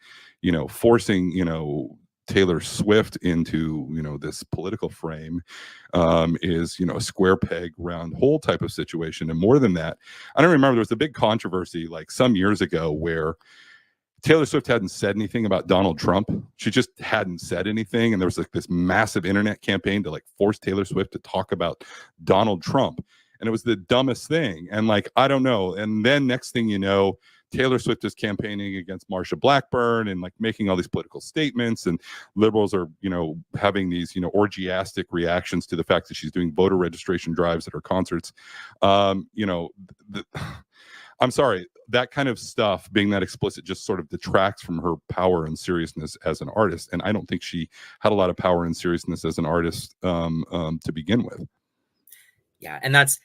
forcing Taylor Swift into this political frame is a square peg round hole type of situation. And more than that, I don't remember, there was a big controversy like some years ago where Taylor Swift hadn't said anything about Donald Trump. She just hadn't said anything, and there was like this massive internet campaign to like force Taylor Swift to talk about Donald Trump. And it was the dumbest thing. And like, I don't know. And then next thing you know, Taylor Swift is campaigning against Marsha Blackburn and like making all these political statements, and liberals are, having these, orgiastic reactions to the fact that she's doing voter registration drives at her concerts. I'm sorry, that kind of stuff, being that explicit, just sort of detracts from her power and seriousness as an artist. And I don't think she had a lot of power and seriousness as an artist to begin with. Yeah, and that's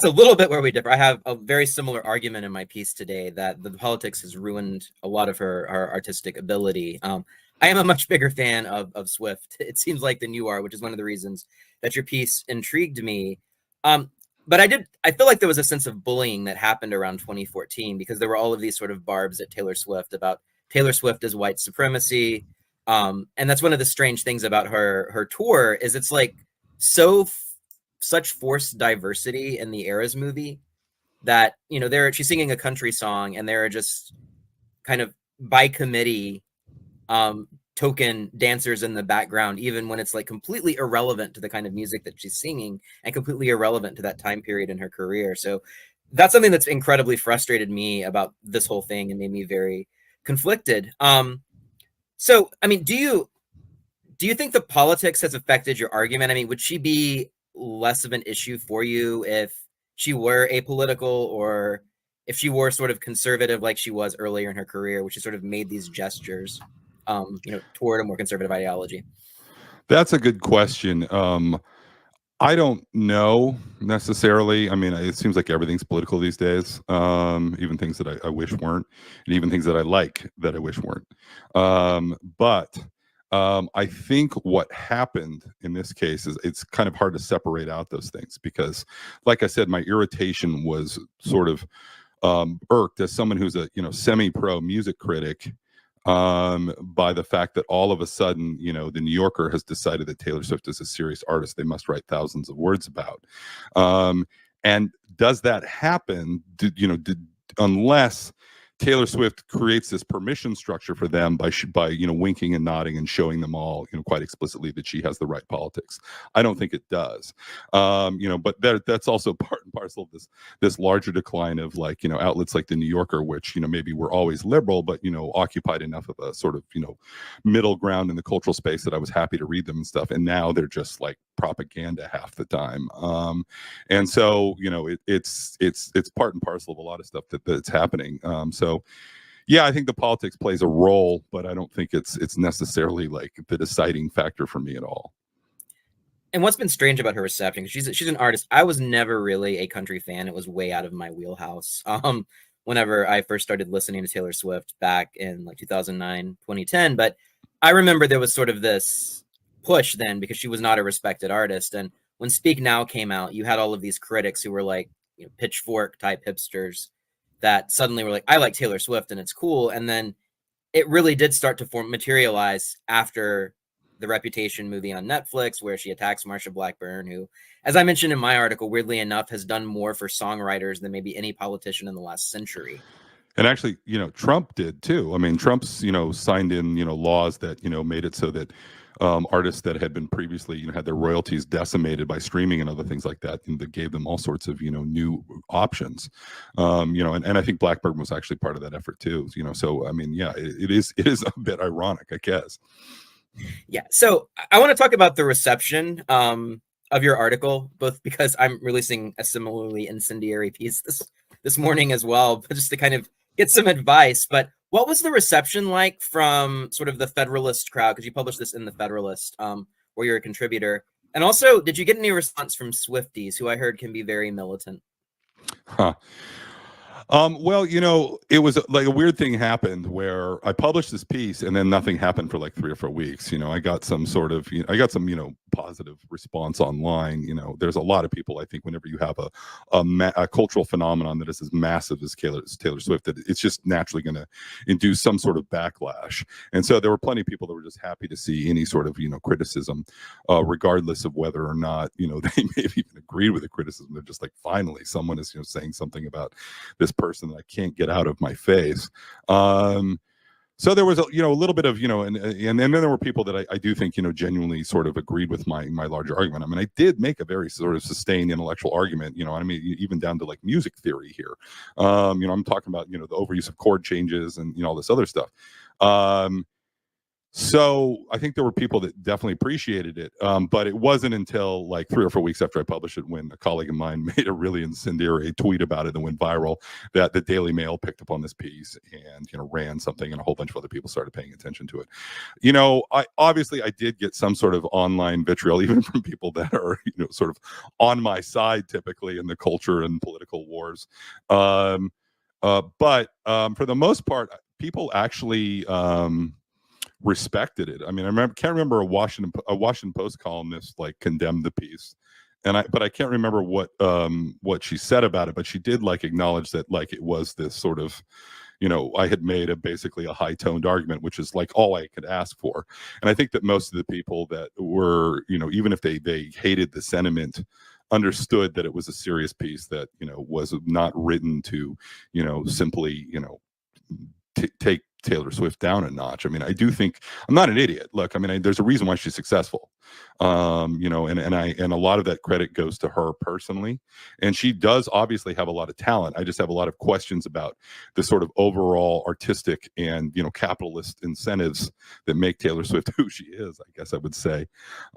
a little bit where we differ. I have a very similar argument in my piece today that the politics has ruined a lot of her artistic ability. I am a much bigger fan of Swift, it seems like, than you are, which is one of the reasons that your piece intrigued me. But I feel like there was a sense of bullying that happened around 2014 because there were all of these sort of barbs at Taylor Swift about Taylor Swift as white supremacy. And that's one of the strange things about her tour is it's like such forced diversity in the Eras movie that, she's singing a country song and there are just kind of by committee token dancers in the background, even when it's like completely irrelevant to the kind of music that she's singing and completely irrelevant to that time period in her career. So that's something that's incredibly frustrated me about this whole thing and made me very conflicted. So, I mean, do you think the politics has affected your argument? I mean, would she be less of an issue for you if she were apolitical, or if she were sort of conservative like she was earlier in her career, which she sort of made these gestures toward a more conservative ideology? That's a good question. I don't know necessarily. I mean, it seems like everything's political these days, even things that I wish weren't, and even things that I like that I wish weren't. But I think what happened in this case is it's kind of hard to separate out those things because, like I said, my irritation was sort of irked as someone who's a semi-pro music critic by the fact that all of a sudden, the New Yorker has decided that Taylor Swift is a serious artist they must write thousands of words about. And does that happen? Unless Taylor Swift creates this permission structure for them by winking and nodding and showing them all quite explicitly that she has the right politics. I don't think it does. But that's also part and parcel of this larger decline of outlets like the New Yorker, which maybe were always liberal, but occupied enough of a sort of middle ground in the cultural space that I was happy to read them and stuff. And now they're just like propaganda half the time. And so it's part and parcel of a lot of stuff that's happening. So yeah, I think the politics plays a role, but I don't think it's necessarily like the deciding factor for me at all. And what's been strange about her reception, because she's an artist. I was never really a country fan. It was way out of my wheelhouse. Whenever I first started listening to Taylor Swift back in like 2009, 2010. But I remember there was sort of this push then because she was not a respected artist. And when Speak Now came out, you had all of these critics who were like, you know, pitchfork type hipsters that suddenly were like, I like Taylor Swift and it's cool. And then it really did start to materialize after the Reputation movie on Netflix, where she attacks Marsha Blackburn, who, as I mentioned in my article, weirdly enough, has done more for songwriters than maybe any politician in the last century. And actually, you know, Trump did too. I mean, Trump's, you know, signed in, you know, laws that, you know, made it so that artists that had been previously, you know, had their royalties decimated by streaming and other things like that, and that gave them all sorts of, you know, new options. You know, and I think Blackburn was actually part of that effort too. You know, so I mean, yeah, it is a bit ironic, I guess. Yeah. So I want to talk about the reception of your article, both because I'm releasing a similarly incendiary piece this morning as well, but just to kind of get some advice. But what was the reception like from sort of the Federalist crowd? Because you published this in the Federalist, where you're a contributor. And also, did you get any response from Swifties, who I heard can be very militant? Huh. Well, you know, it was like a weird thing happened where I published this piece and then nothing happened for like 3 or 4 weeks. You know, I got some sort of, you know, positive response online. You know, there's a lot of people, I think, whenever you have a cultural phenomenon that is as massive as Taylor Swift, that it's just naturally going to induce some sort of backlash. And so there were plenty of people that were just happy to see any sort of, you know, criticism, regardless of whether or not, you know, they may have even agreed with the criticism. They're just like, finally, someone is, you know, saying something about this person that I can't get out of my face. So there was a little bit of, you know, and then there were people that I do think, you know, genuinely sort of agreed with my larger argument. I mean, I did make a very sort of sustained intellectual argument, you know, I mean, even down to like music theory here. You know, I'm talking about, you know, the overuse of chord changes and, you know, all this other stuff. So I think there were people that definitely appreciated it, but it wasn't until like 3 or 4 weeks after I published it, when a colleague of mine made a really incendiary tweet about it and went viral, that the Daily Mail picked up on this piece and, you know, ran something, and a whole bunch of other people started paying attention to it. You know, I did get some sort of online vitriol, even from people that are, you know, sort of on my side typically in the culture and political wars. But for the most part, people actually respected it. I mean, can't remember a Washington Post columnist like condemned the piece, but I can't remember what she said about it. But she did like acknowledge that like it was this sort of, you know, I had made basically a high-toned argument, which is like all I could ask for. And I think that most of the people that were, you know, even if they hated the sentiment, understood that it was a serious piece that, you know, was not written to, you know, simply, you know, take Taylor Swift down a notch. I mean, I do think I'm not an idiot. Look, I mean, there's a reason why she's successful. You know, and a lot of that credit goes to her personally. And she does obviously have a lot of talent. I just have a lot of questions about the sort of overall artistic and, you know, capitalist incentives that make Taylor Swift who she is, I guess I would say.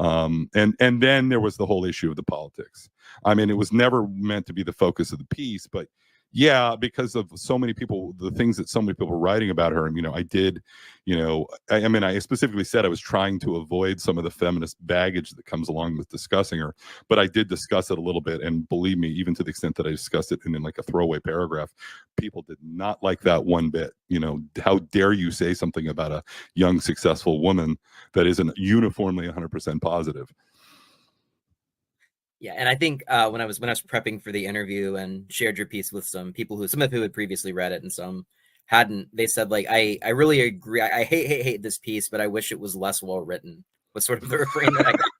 And then there was the whole issue of the politics. I mean, it was never meant to be the focus of the piece, but yeah, because of so many people, the things that so many people were writing about her. And, you know, I did, you know, I mean, I specifically said I was trying to avoid some of the feminist baggage that comes along with discussing her, but I did discuss it a little bit. And believe me, even to the extent that I discussed it in like a throwaway paragraph, people did not like that one bit. You know, how dare you say something about a young, successful woman that isn't uniformly 100% positive? Yeah, and I think when I was prepping for the interview and shared your piece with some people some of who had previously read it and some hadn't, they said like, I really agree. I hate this piece, but I wish it was less well written, was sort of the refrain that I got.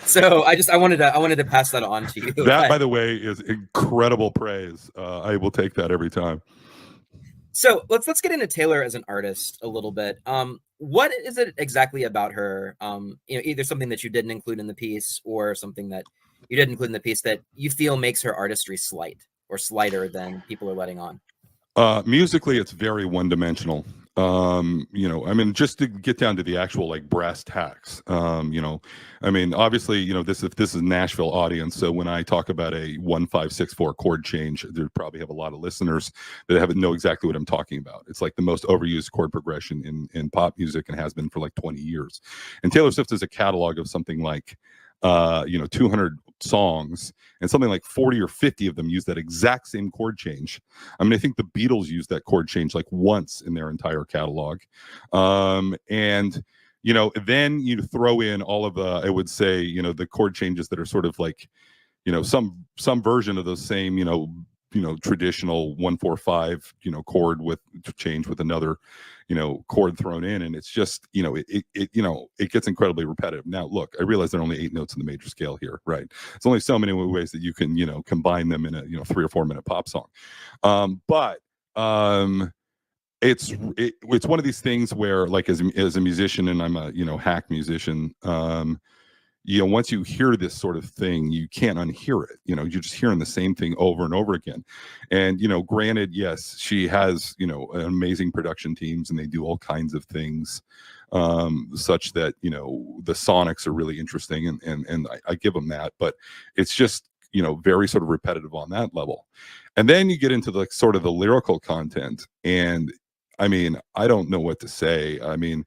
So I wanted to pass that on to you. That, by the way, is incredible praise. I will take that every time. So let's get into Taylor as an artist a little bit. What is it exactly about her? You know, either something that you didn't include in the piece or something that you did include in the piece that you feel makes her artistry slight or slighter than people are letting on? Musically, it's very one-dimensional. You know, I mean, just to get down to the actual like brass tacks, you know, I mean, obviously, you know, this is a Nashville audience, so when I talk about a 1-5-6-4 chord change, there probably have a lot of listeners that know exactly what I'm talking about. It's like the most overused chord progression in pop music, and has been for like 20 years. And Taylor Swift is a catalog of something like 200 songs, and something like 40 or 50 of them use that exact same chord change. I mean, I think the Beatles used that chord change like once in their entire catalog. And then you throw in all of the, I would say, the chord changes that are sort of like, some version of those same, traditional 1-4-5, chord with change with another, chord thrown in, and it's just, it gets incredibly repetitive. Now, look, I realize there are only 8 notes in the major scale here, right? It's only so many ways that you can, combine them in a 3 or 4 minute pop song, but it's one of these things where, like, as a musician, and I'm a hack musician, once you hear this sort of thing, you can't unhear it. You're just hearing the same thing over and over again. And granted, yes, she has amazing production teams, and they do all kinds of things, such that the sonics are really interesting, and I give them that. But it's just very sort of repetitive on that level. And then you get into the sort of the lyrical content, and I mean, I don't know what to say. I mean,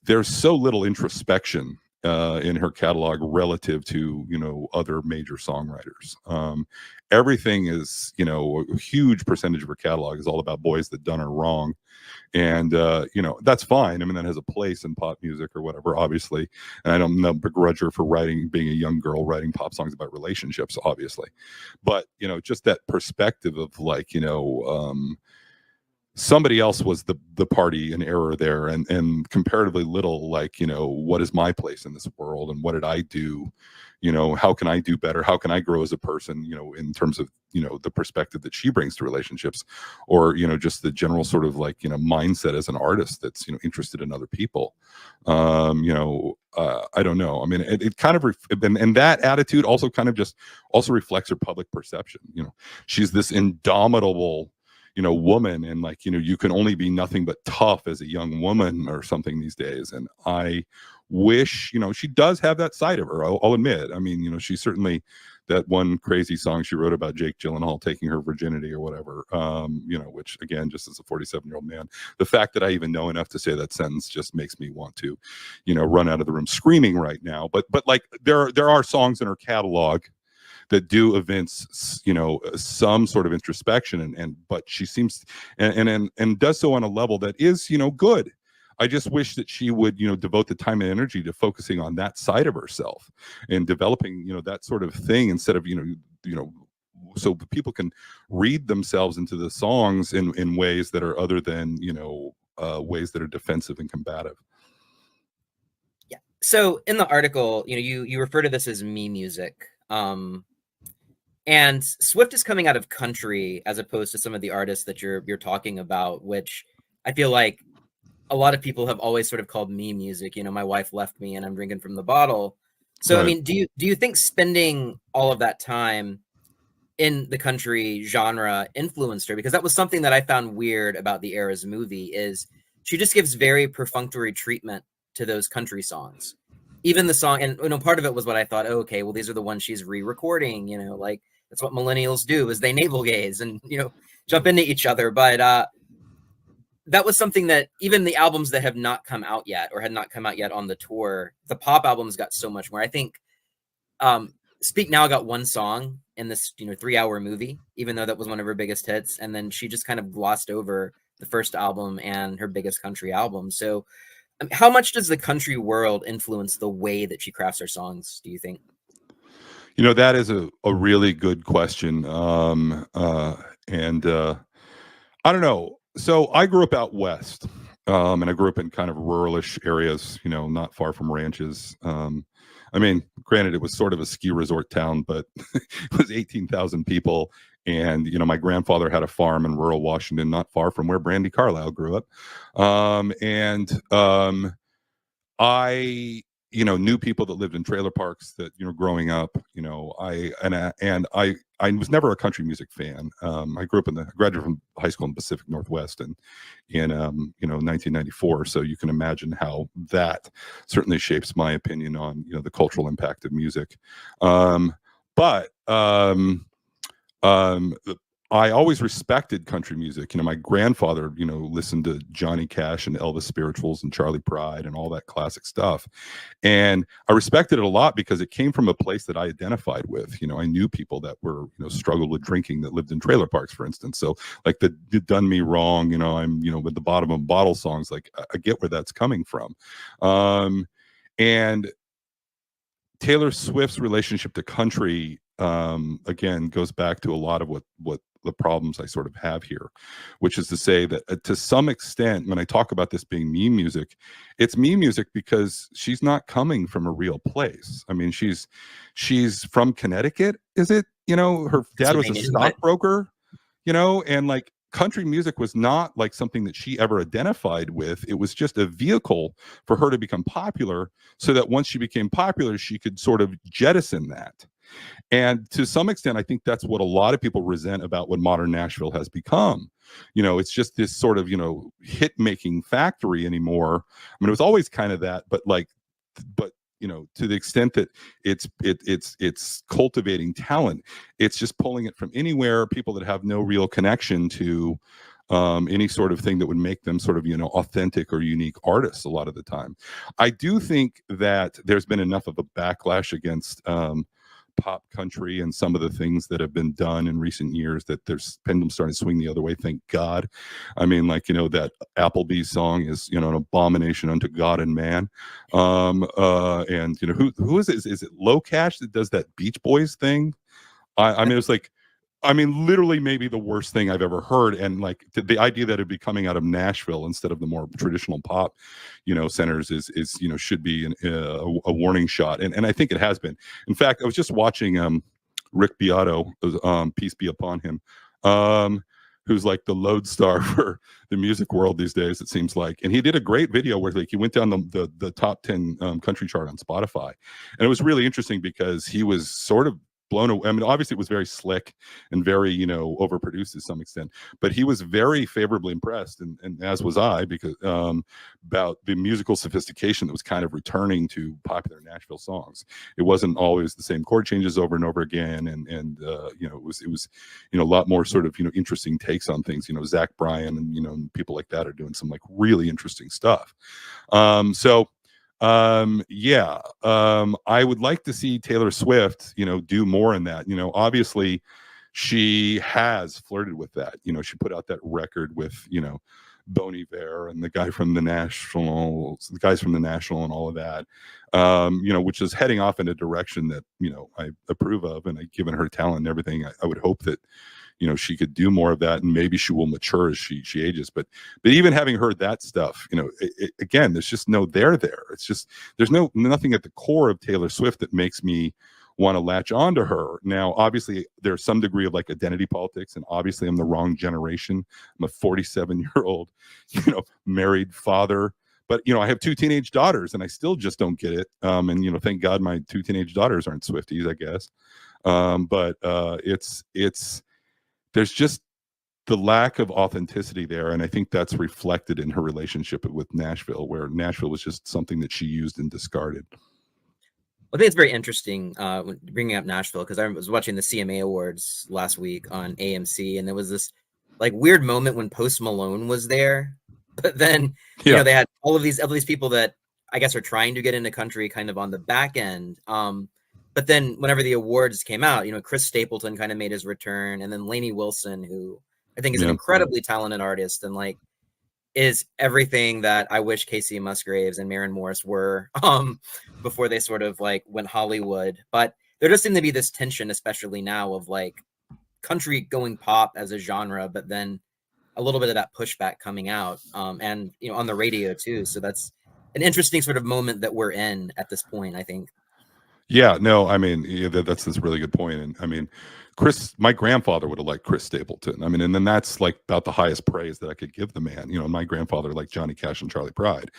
there's so little introspection in her catalog relative to other major songwriters. Everything is a huge percentage of her catalog is all about boys that done her wrong, and that's fine. I mean, that has a place in pop music or whatever, obviously, and I don't begrudge her for being a young girl writing pop songs about relationships, obviously, but just that perspective of like somebody else was the party in error there, and comparatively little like what is my place in this world, and what did I do, how can I do better, how can I grow as a person, in terms of the perspective that she brings to relationships, or just the general sort of like mindset as an artist that's interested in other people. I don't know, I mean, it kind of and that attitude also kind of just also reflects her public perception. She's this indomitable woman, and like you can only be nothing but tough as a young woman or something these days. And I wish she does have that side of her, I'll admit. I mean, she certainly, that one crazy song she wrote about Jake Gyllenhaal taking her virginity or whatever, which again, just as a 47-year-old man, the fact that I even know enough to say that sentence just makes me want to run out of the room screaming right now. But like there are songs in her catalog that do evince some sort of introspection, but she seems and does so on a level that is good. I just wish that she would devote the time and energy to focusing on that side of herself and developing that sort of thing, instead of so people can read themselves into the songs in ways that are other than ways that are defensive and combative. Yeah. So in the article, you refer to this as me music. And Swift is coming out of country as opposed to some of the artists that you're talking about, which I feel like a lot of people have always sort of called me music. My wife left me and I'm drinking from the bottle. So, right. I mean, do you think spending all of that time in the country genre influenced her? Because that was something that I found weird about the Era's movie, is she just gives very perfunctory treatment to those country songs. Even the song, and part of it was what I thought, okay, well, these are the ones she's re-recording, like that's what millennials do, is they navel gaze and jump into each other. But that was something that even the albums that have not come out yet, or had not come out yet on the tour, the pop albums got so much more. I think Speak Now got one song in this 3-hour movie, even though that was one of her biggest hits, and then she just kind of glossed over the first album and her biggest country album. So how much does the country world influence the way that she crafts her songs, do you think? That is a really good question. And I don't know. So I grew up out west, and I grew up in kind of ruralish areas, not far from ranches. I mean, granted, it was sort of a ski resort town, but it was 18,000 people. And, my grandfather had a farm in rural Washington, not far from where Brandi Carlile grew up. I knew people that lived in trailer parks that, growing up, I was never a country music fan. I graduated from high school in the Pacific Northwest in 1994. So you can imagine how that certainly shapes my opinion on, the cultural impact of music. But I always respected country music. You know, my grandfather, you know, listened to Johnny Cash and Elvis spirituals and Charlie Pride and all that classic stuff. And I respected it a lot because it came from a place that I identified with. You know, I knew people that were, you know, struggled with drinking, that lived in trailer parks, for instance. So like the Done Me Wrong, you know, I'm, you know, with the Bottom of a Bottle songs, like I get where that's coming from. And Taylor Swift's relationship to country, again, goes back to a lot of what the problems I sort of have here, which is to say that to some extent, when I talk about this being meme music, it's meme music because she's not coming from a real place. I mean, she's from Connecticut, is it? You know, her dad was a stockbroker, you know, and like country music was not like something that she ever identified with. It was just a vehicle for her to become popular, so that once she became popular, she could sort of jettison that. And to some extent, I think that's what a lot of people resent about what modern Nashville has become. You know, it's just this sort of, you know, hit making factory anymore. I mean, it was always kind of that, but you know, to the extent that it's cultivating talent, it's just pulling it from anywhere. People that have no real connection to any sort of thing that would make them sort of, you know, authentic or unique artists a lot of the time. I do think that there's been enough of a backlash against pop country and some of the things that have been done in recent years that there's pendulum starting to swing the other way. Thank God. I mean, like, you know, that Applebee's song is, you know, an abomination unto God and man. And you know, who is it? Is it Low Cash that does that Beach Boys thing? I mean, it's like, I mean, literally maybe the worst thing I've ever heard. And like the idea that it'd be coming out of Nashville instead of the more traditional pop, you know, centers is you know, should be a warning shot. And I think it has been. In fact, I was just watching Rick Beato, peace be upon him, who's like the lodestar for the music world these days, it seems like. And he did a great video where like he went down the top 10 country chart on Spotify. And it was really interesting because he was sort of blown away. I mean, obviously it was very slick and very, you know, overproduced to some extent, but he was very favorably impressed, and as was I, because about the musical sophistication that was kind of returning to popular Nashville songs. It wasn't always the same chord changes over and over again, and you know, it was you know, a lot more sort of, you know, interesting takes on things. You know, Zach Bryan and, you know, people like that are doing some like really interesting stuff. I would like to see Taylor Swift, you know, do more in that. You know, obviously she has flirted with that. You know, she put out that record with, you know, Bon Iver and the guys from the National and all of that, you know, which is heading off in a direction that, you know, I approve of, and given her talent and everything, I would hope that, you know, she could do more of that, and maybe she will mature as she ages. But even having heard that stuff, you know, again, there's just no there. It's just, there's nothing at the core of Taylor Swift that makes me want to latch on to her. Now, obviously, there's some degree of like identity politics, and obviously I'm the wrong generation. I'm a 47-year-old, you know, married father. But, you know, I have 2 teenage daughters, and I still just don't get it. And, you know, thank God my 2 teenage daughters aren't Swifties, I guess. But there's just the lack of authenticity there. And I think that's reflected in her relationship with Nashville, where Nashville was just something that she used and discarded. I think it's very interesting bringing up Nashville, because I was watching the CMA Awards last week on AMC, and there was this like weird moment when Post Malone was there, but then you know, they had all of these people that I guess are trying to get into country kind of on the back end. But then whenever the awards came out, you know, Chris Stapleton kind of made his return, and then Lainey Wilson, who I think is an incredibly talented artist and like is everything that I wish Casey Musgraves and Maren Morris were before they sort of like went Hollywood. But there does seem to be this tension, especially now, of like country going pop as a genre, but then a little bit of that pushback coming out, and, you know, on the radio too. So that's an interesting sort of moment that we're in at this point, I think. Yeah, no, I mean, that's a really good point. And I mean, my grandfather would have liked Chris Stapleton. I mean, and then that's like about the highest praise that I could give the man. You know, my grandfather liked Johnny Cash and Charlie Pride.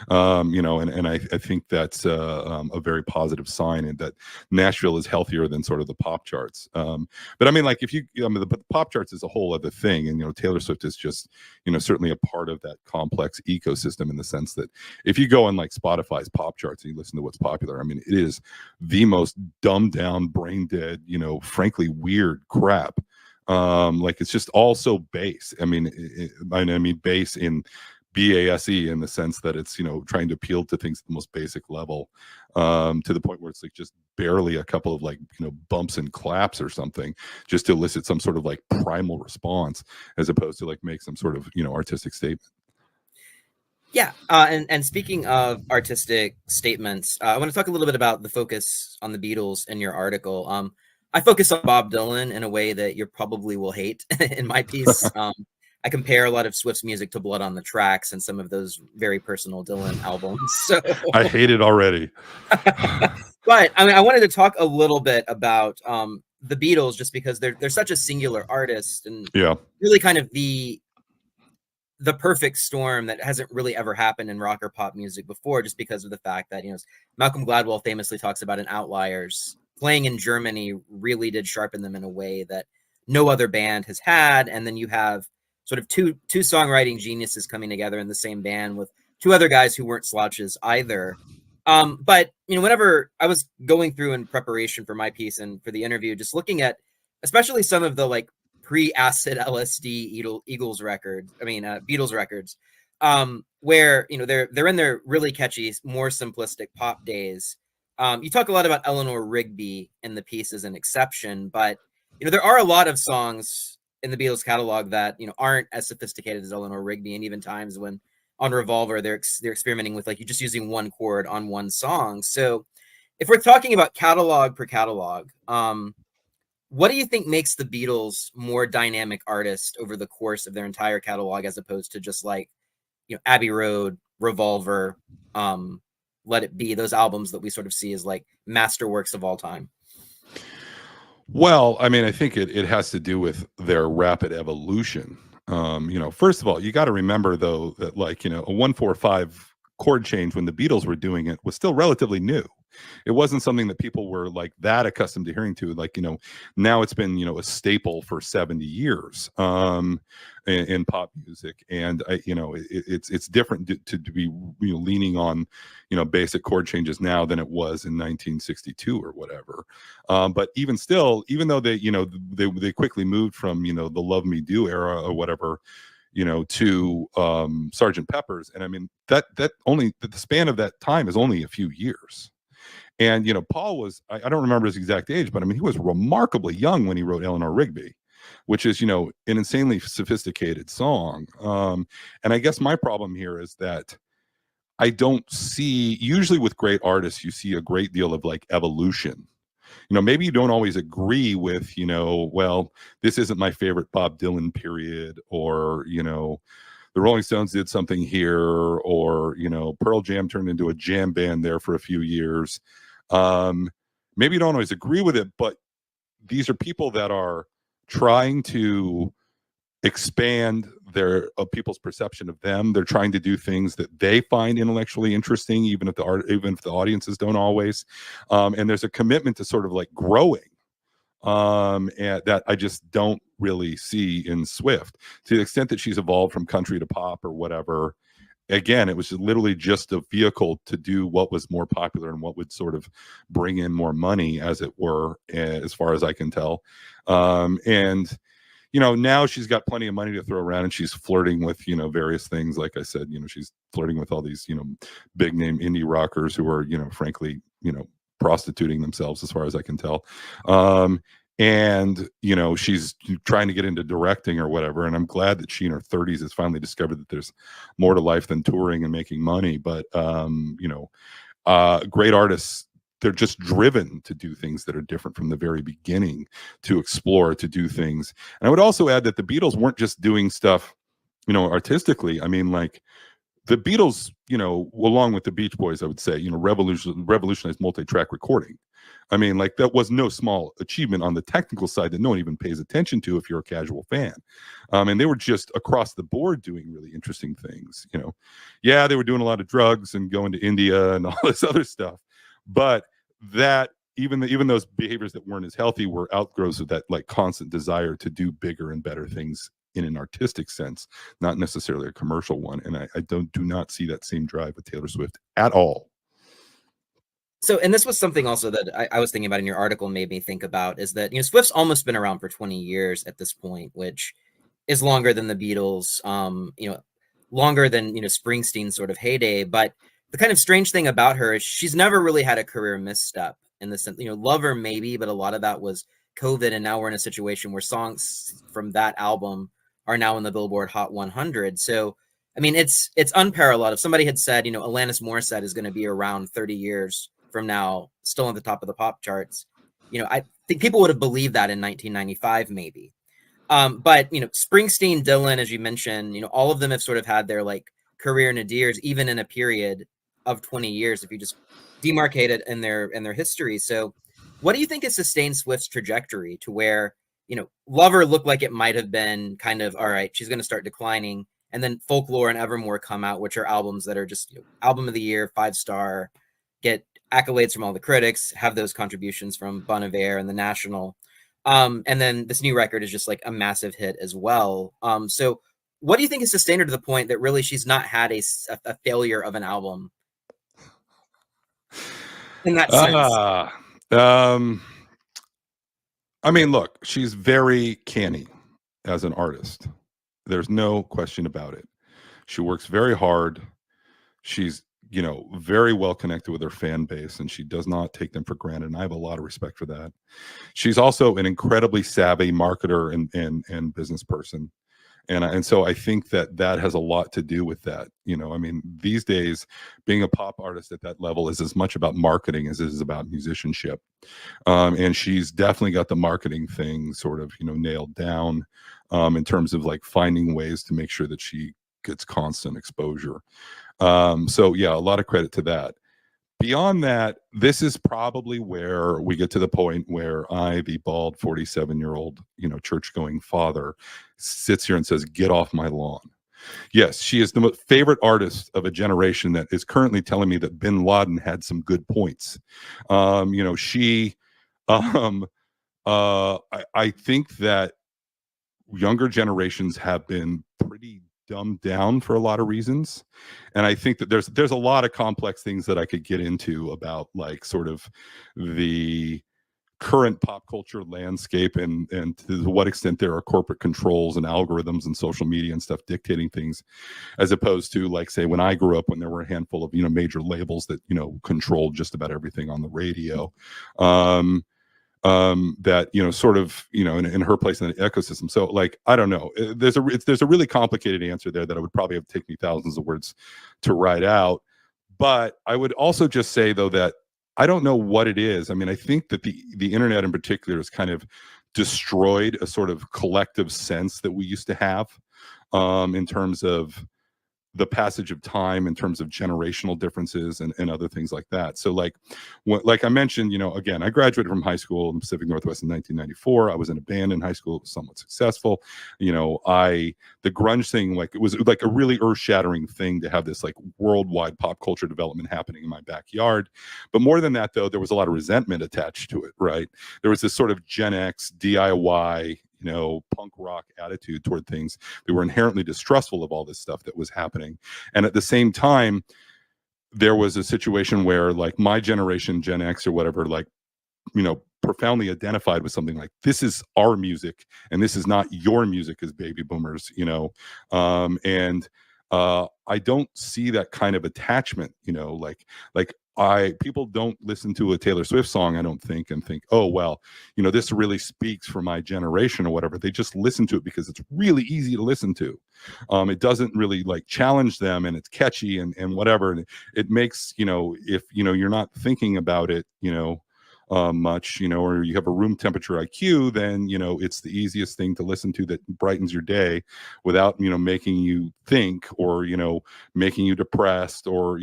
You know, and I think that's a very positive sign, and that Nashville is healthier than sort of the pop charts. But I mean, like the pop charts is a whole other thing, and, you know, Taylor Swift is just, you know, certainly a part of that complex ecosystem, in the sense that if you go on like Spotify's pop charts and you listen to what's popular, I mean, it is the most dumbed down, brain dead, you know, frankly weird crap Like it's just all so base. I mean, I mean base in BASE in the sense that it's, you know, trying to appeal to things at the most basic level, to the point where it's like just barely a couple of like, you know, bumps and claps or something just to elicit some sort of like primal response, as opposed to like make some sort of, you know, artistic statement. Yeah, and speaking of artistic statements, I want to talk a little bit about the focus on the Beatles in your article. I focus on Bob Dylan in a way that you probably will hate in my piece. I compare a lot of Swift's music to Blood on the Tracks and some of those very personal Dylan albums. So I hate it already. But I mean, I wanted to talk a little bit about the Beatles, just because they're such a singular artist, and Yeah, really kind of the perfect storm that hasn't really ever happened in rock or pop music before, just because of the fact that, you know, Malcolm Gladwell famously talks about in Outliers, playing in Germany really did sharpen them in a way that no other band has had. And then you have sort of two songwriting geniuses coming together in the same band with two other guys who weren't slouches either. But, you know, whenever I was going through in preparation for my piece and for the interview, just looking at especially some of the like pre-acid LSD Eagles records, Beatles records, where, you know, they're in their really catchy, more simplistic pop days. You talk a lot about Eleanor Rigby in the piece as an exception, but, you know, there are a lot of songs in the Beatles catalog that, you know, aren't as sophisticated as Eleanor Rigby, and even times when on Revolver they're experimenting with like you just using one chord on one song. So if we're talking about catalog per catalog, what do you think makes the Beatles more dynamic artists over the course of their entire catalog, as opposed to just like, you know, Abbey Road, Revolver, Let It Be, those albums that we sort of see as like masterworks of all time? well, I mean, I think it has to do with their rapid evolution. You know, first of all, you got to remember though that, like, you know, a 1-4-5 chord change when the Beatles were doing it was still relatively new. It wasn't something that people were like that accustomed to hearing to. Like, you know, now it's been, you know, a staple for 70 years in pop music. And you know, it's different to be, you know, leaning on, you know, basic chord changes now than it was in 1962 or whatever. But even still, even though they, you know, they quickly moved from, you know, the Love Me Do era or whatever, you know, to Sergeant Pepper's, and I mean that only the span of that time is only a few years. And, you know, Paul was, I don't remember his exact age, but I mean, he was remarkably young when he wrote Eleanor Rigby, which is, you know, an insanely sophisticated song. And I guess my problem here is that I don't see, usually with great artists, you see a great deal of like evolution. You know, maybe you don't always agree with, you know, well, this isn't my favorite Bob Dylan period, or, you know, the Rolling Stones did something here, or, you know, Pearl Jam turned into a jam band there for a few years. Maybe you don't always agree with it, but these are people that are trying to expand their people's perception of them. They're trying to do things that they find intellectually interesting, even if the audiences don't always. And there's a commitment to sort of like growing, and that I just don't really see in Swift, to the extent that she's evolved from country to pop or whatever. Again, it was literally just a vehicle to do what was more popular and what would sort of bring in more money, as it were, as far as I can tell. And, you know, now she's got plenty of money to throw around, and she's flirting with, you know, various things. Like I said, you know, she's flirting with all these, you know, big name indie rockers who are, you know, frankly, you know, prostituting themselves, as far as I can tell. And, you know, she's trying to get into directing or whatever. And I'm glad that she in her 30s has finally discovered that there's more to life than touring and making money. But, you know, great artists, they're just driven to do things that are different from the very beginning, to explore, to do things. And I would also add that the Beatles weren't just doing stuff, you know, artistically. I mean, like, the Beatles, you know, along with the Beach Boys, I would say, you know, revolutionized multi-track recording. I mean, like, that was no small achievement on the technical side that no one even pays attention to if you're a casual fan. And they were just across the board doing really interesting things. You know, yeah, they were doing a lot of drugs and going to India and all this other stuff, but that even those behaviors that weren't as healthy were outgrowths of that like constant desire to do bigger and better things in an artistic sense, not necessarily a commercial one. And I do not see that same drive with Taylor Swift at all. So, and this was something also that I was thinking about in your article, made me think about, is that, Swift's almost been around for 20 years at this point, which is longer than the Beatles, longer than, Springsteen's sort of heyday. But the kind of strange thing about her is she's never really had a career misstep in the sense, Lover maybe, but a lot of that was COVID. And now we're in a situation where songs from that album are now in the Billboard Hot 100. So, I mean, it's unparalleled. If somebody had said, Alanis Morissette is going to be around 30 years from now, still on the top of the pop charts, I think people would have believed that in 1995, maybe. But Springsteen, Dylan, as you mentioned, all of them have sort of had their like career nadirs, even in a period of 20 years, if you just demarcate it in their history. So, what do you think has sustained Swift's trajectory to where Lover looked like it might have been kind of all right, she's going to start declining, and then Folklore and Evermore come out, which are albums that are just album of the year, 5-star, get accolades from all the critics, have those contributions from Bon Iver and The National. And then this new record is just like a massive hit as well. So what do you think has sustained her to the point that really she's not had a failure of an album in that sense? I mean, look, she's very canny as an artist. There's no question about it. She works very hard. She's, very well connected with her fan base, and she does not take them for granted. And I have a lot of respect for that. She's also an incredibly savvy marketer and business person. And so I think that has a lot to do with that. I mean, these days, being a pop artist at that level is as much about marketing as it is about musicianship. And she's definitely got the marketing thing sort of, nailed down in terms of like finding ways to make sure that she gets constant exposure. So yeah, a lot of credit to that. Beyond that, this is probably where we get to the point where I, the bald 47-year-old, church-going father, sits here and says, "Get off my lawn." Yes, she is the most favorite artist of a generation that is currently telling me that Bin Laden had some good points. I think that younger generations have been pretty dumbed down for a lot of reasons, and I think that there's a lot of complex things that I could get into about like sort of the current pop culture landscape and to what extent there are corporate controls and algorithms and social media and stuff dictating things, as opposed to like say when I grew up, when there were a handful of major labels that controlled just about everything on the radio. That sort of in her place in the ecosystem. So like I don't know, there's a really complicated answer there that I would probably have to take me thousands of words to write out. But I would also just say though that I don't know what it is. I mean, I think that the internet in particular has kind of destroyed a sort of collective sense that we used to have in terms of the passage of time, in terms of generational differences and other things like that. So like I mentioned, again, I graduated from high school in Pacific Northwest in 1994. I was in a band in high school. It was somewhat successful. The grunge thing, like it was like a really earth-shattering thing to have this like worldwide pop culture development happening in my backyard. But more than that, though, there was a lot of resentment attached to it, right? There was this sort of Gen X DIY, punk rock attitude toward things. They were inherently distrustful of all this stuff that was happening. And at the same time, there was a situation where like my generation, Gen X or whatever, like, profoundly identified with something like, this is our music and this is not your music as baby boomers, I don't see that kind of attachment, people don't listen to a Taylor Swift song, I don't think, and think, oh, well, this really speaks for my generation or whatever. They just listen to it because it's really easy to listen to. It doesn't really like challenge them, and it's catchy and whatever. And it makes, if, you're not thinking about it, much, or you have a room temperature IQ, then, it's the easiest thing to listen to that brightens your day without, making you think or, making you depressed or,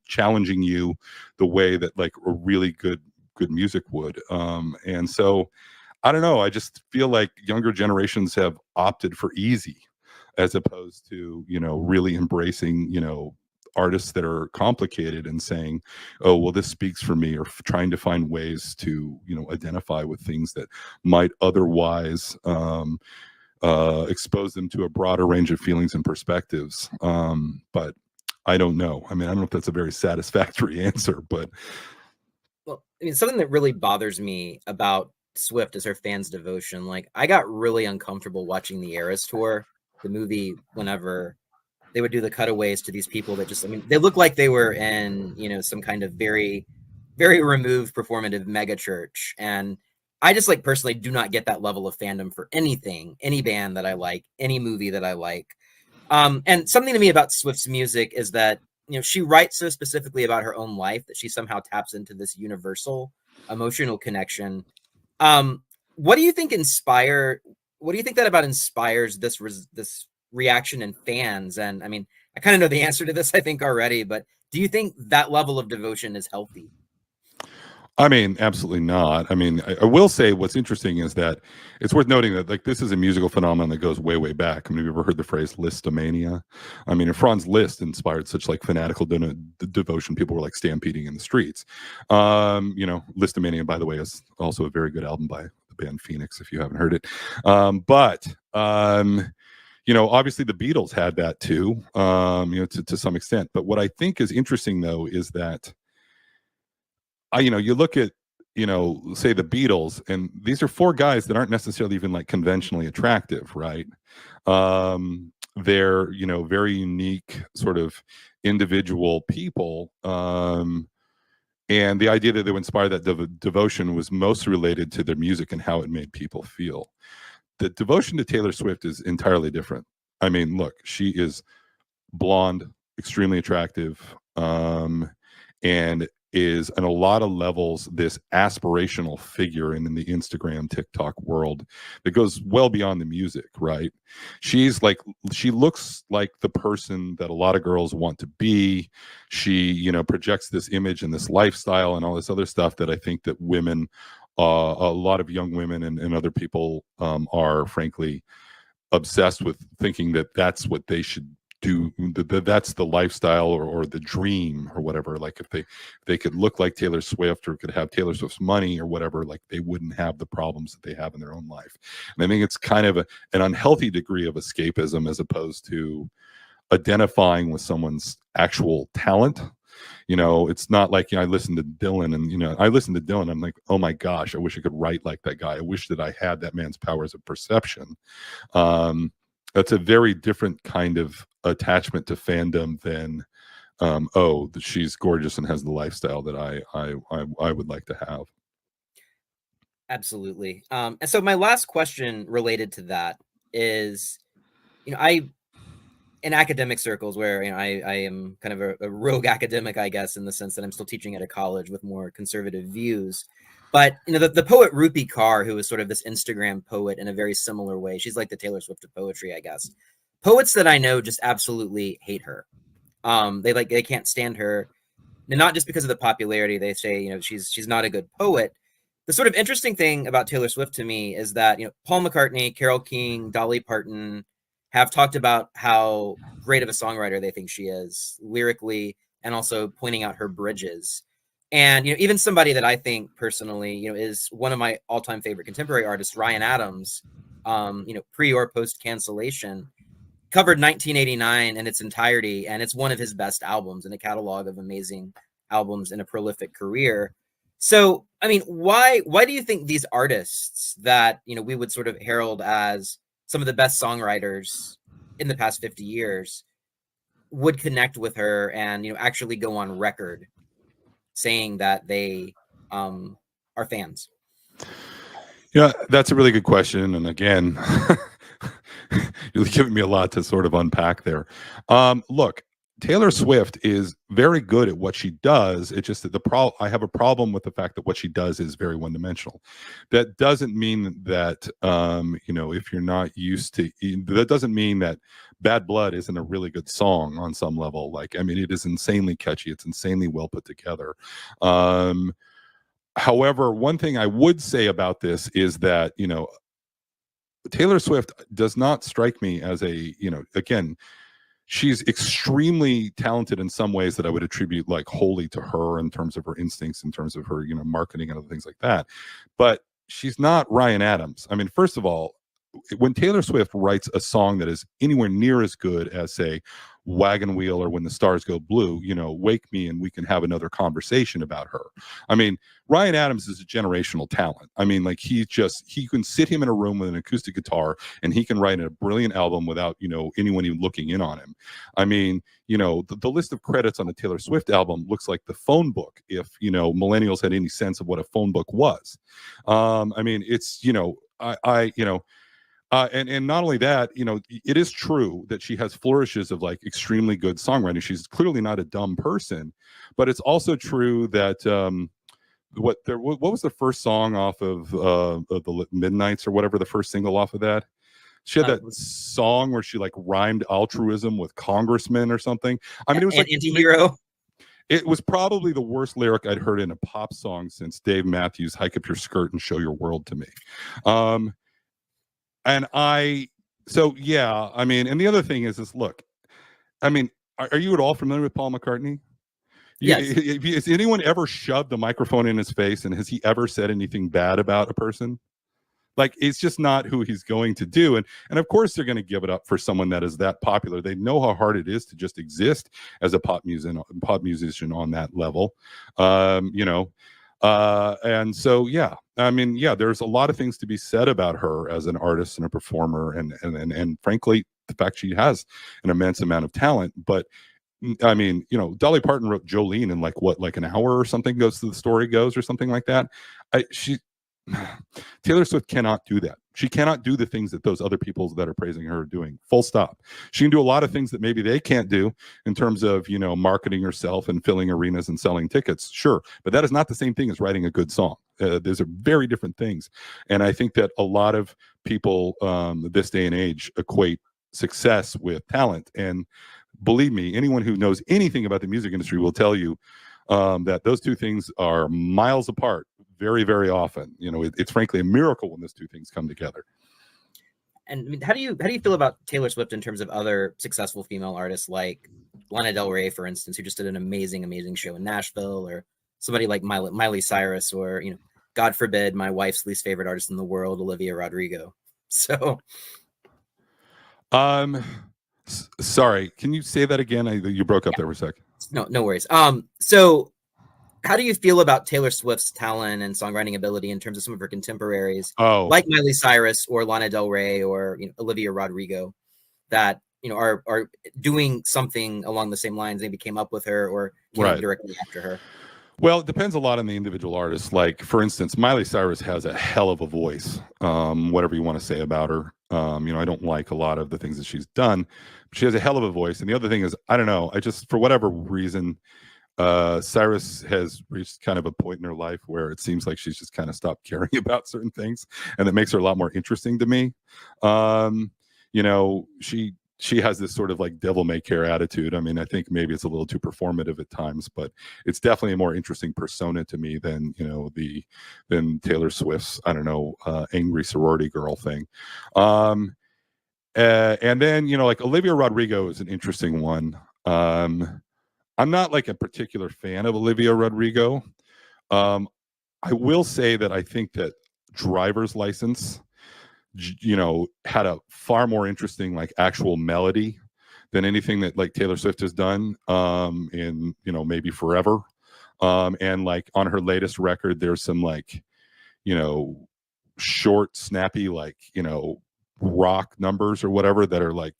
challenging you the way that like a really good music would. And so I don't know, I just feel like younger generations have opted for easy as opposed to, really embracing, artists that are complicated and saying, oh, well, this speaks for me, or trying to find ways to, identify with things that might otherwise expose them to a broader range of feelings and perspectives. But I don't know. I mean, I don't know if that's a very satisfactory answer, but Well, I mean, something that really bothers me about Swift is her fans' devotion. Like, I got really uncomfortable watching the Eras Tour, the movie, whenever they would do the cutaways to these people that just, I mean, they look like they were in, some kind of very, very removed performative mega church. And I just, like, personally do not get that level of fandom for anything, any band that I like, any movie that I like. And something to me about Swift's music is that, she writes so specifically about her own life that she somehow taps into this universal emotional connection. What do you think that about inspires this reaction in fans? And I mean, I kind of know the answer to this, I think, already, but do you think that level of devotion is healthy? I mean, absolutely not. I mean, I will say what's interesting is that it's worth noting that like this is a musical phenomenon that goes way, way back. I mean, have you ever heard the phrase listomania? I mean, Franz Liszt inspired such like fanatical devotion. People were like stampeding in the streets. Listomania, by the way, is also a very good album by the band Phoenix, if you haven't heard it. Obviously the Beatles had that too, to some extent. But what I think is interesting though is that you look at, say the Beatles, and these are four guys that aren't necessarily even like conventionally attractive, right? They're, very unique sort of individual people. And the idea that they would inspire that devotion was most related to their music and how it made people feel. The devotion to Taylor Swift is entirely different. I mean, look, she is blonde, extremely attractive, and is on a lot of levels this aspirational figure in the Instagram, TikTok world that goes well beyond the music, right? She looks like the person that a lot of girls want to be. She, projects this image and this lifestyle and all this other stuff that I think that women, a lot of young women and other people are frankly obsessed with, thinking that that's what they should do, that's the lifestyle or the dream or whatever. Like if they could look like Taylor Swift or could have Taylor Swift's money or whatever, like they wouldn't have the problems that they have in their own life. And I think it's kind of an unhealthy degree of escapism as opposed to identifying with someone's actual talent. It's not like, I listen to Dylan and I'm like, oh my gosh, I wish I could write like that guy. I wish that I had that man's powers of perception. That's a very different kind of attachment to fandom than, she's gorgeous and has the lifestyle that I would like to have. Absolutely. And so my last question related to that is, in academic circles where I am kind of a rogue academic, I guess, in the sense that I'm still teaching at a college with more conservative views. But the poet Rupi Kaur, who is sort of this Instagram poet in a very similar way, she's like the Taylor Swift of poetry, I guess. Poets that I know just absolutely hate her. They can't stand her, and not just because of the popularity. They say she's not a good poet. The sort of interesting thing about Taylor Swift to me is that Paul McCartney, Carole King, Dolly Parton have talked about how great of a songwriter they think she is lyrically, and also pointing out her bridges. And even somebody that I think personally is one of my all-time favorite contemporary artists, Ryan Adams, pre or post cancellation, covered 1989 in its entirety, and it's one of his best albums in a catalog of amazing albums in a prolific career. So I mean, why do you think these artists that we would sort of herald as some of the best songwriters in the past 50 years would connect with her and actually go on record saying that they are fans? Yeah, that's a really good question. And again, you're giving me a lot to sort of unpack there. Look, Taylor Swift is very good at what she does. It's just that I have a problem with the fact that what she does is very one-dimensional. That doesn't mean that if you're not used to, that doesn't mean that Bad Blood isn't a really good song on some level. Like, I mean, it is insanely catchy. It's insanely well put together. However, one thing I would say about this is that, Taylor Swift does not strike me as again, she's extremely talented in some ways that I would attribute like wholly to her in terms of her instincts, in terms of her, marketing and other things like that. But she's not Ryan Adams. I mean, first of all, when Taylor Swift writes a song that is anywhere near as good as, say, Wagon Wheel or When the Stars Go Blue, Wake Me and we can have another conversation about her. I mean, Ryan Adams is a generational talent. I mean, like he can sit him in a room with an acoustic guitar and he can write a brilliant album without, anyone even looking in on him. I mean, the list of credits on the Taylor Swift album looks like the phone book if, millennials had any sense of what a phone book was. I mean, it's, and not only that, it is true that she has flourishes of like extremely good songwriting. She's clearly not a dumb person, but it's also true that what was the first song off of the Midnights or whatever, the first single off of that? She had that song where she like rhymed altruism with congressman or something. I mean, it was like anti-hero. It was probably the worst lyric I'd heard in a pop song since Dave Matthews' "Hike Up Your Skirt and Show Your World to Me." And I mean, and the other thing is look, I mean, are you at all familiar with Paul McCartney? Yes. Has anyone ever shoved a microphone in his face, and has he ever said anything bad about a person? Like, it's just not who he's going to do. And of course they're going to give it up for someone that is that popular. They know how hard it is to just exist as a pop musician on that level. And so, yeah, I mean, yeah, there's a lot of things to be said about her as an artist and a performer. And frankly, the fact she has an immense amount of talent. But I mean, Dolly Parton wrote Jolene in like an hour or something goes to the story goes or something like that. Taylor Swift cannot do that. She cannot do the things that those other people that are praising her are doing. Full stop. She can do a lot of things that maybe they can't do in terms of, marketing herself and filling arenas and selling tickets. Sure. But that is not the same thing as writing a good song. Those are very different things. And I think that a lot of people this day and age equate success with talent. And believe me, anyone who knows anything about the music industry will tell you that those two things are miles apart very, very often. It's frankly a miracle when those two things come together. And I mean, how do you feel about Taylor Swift in terms of other successful female artists like Lana Del Rey, for instance, who just did an amazing show in Nashville, or somebody like Miley Cyrus, or God forbid, my wife's least favorite artist in the world, Olivia Rodrigo. So, sorry, can you say that again? You broke up there for a second. No worries. So how do you feel about Taylor Swift's talent and songwriting ability in terms of some of her contemporaries, like Miley Cyrus or Lana Del Rey or Olivia Rodrigo, that are doing something along the same lines? Maybe came up with her or came up directly after her. Well, it depends a lot on the individual artist. Like, for instance, Miley Cyrus has a hell of a voice. Whatever you want to say about her, I don't like a lot of the things that she's done. But she has a hell of a voice. And the other thing is, I don't know. I just, for whatever reason, Cyrus has reached kind of a point in her life where it seems like she's just kind of stopped caring about certain things, and it makes her a lot more interesting to me. She has this sort of like devil may care attitude. I mean, I think maybe it's a little too performative at times, but it's definitely a more interesting persona to me than than Taylor Swift's, I don't know, angry sorority girl thing. And then like Olivia Rodrigo is an interesting one. I'm not like a particular fan of Olivia Rodrigo. I will say that I think that Driver's License, had a far more interesting like actual melody than anything that like Taylor Swift has done in maybe forever. And like on her latest record, there's some like short, snappy, like rock numbers or whatever that are like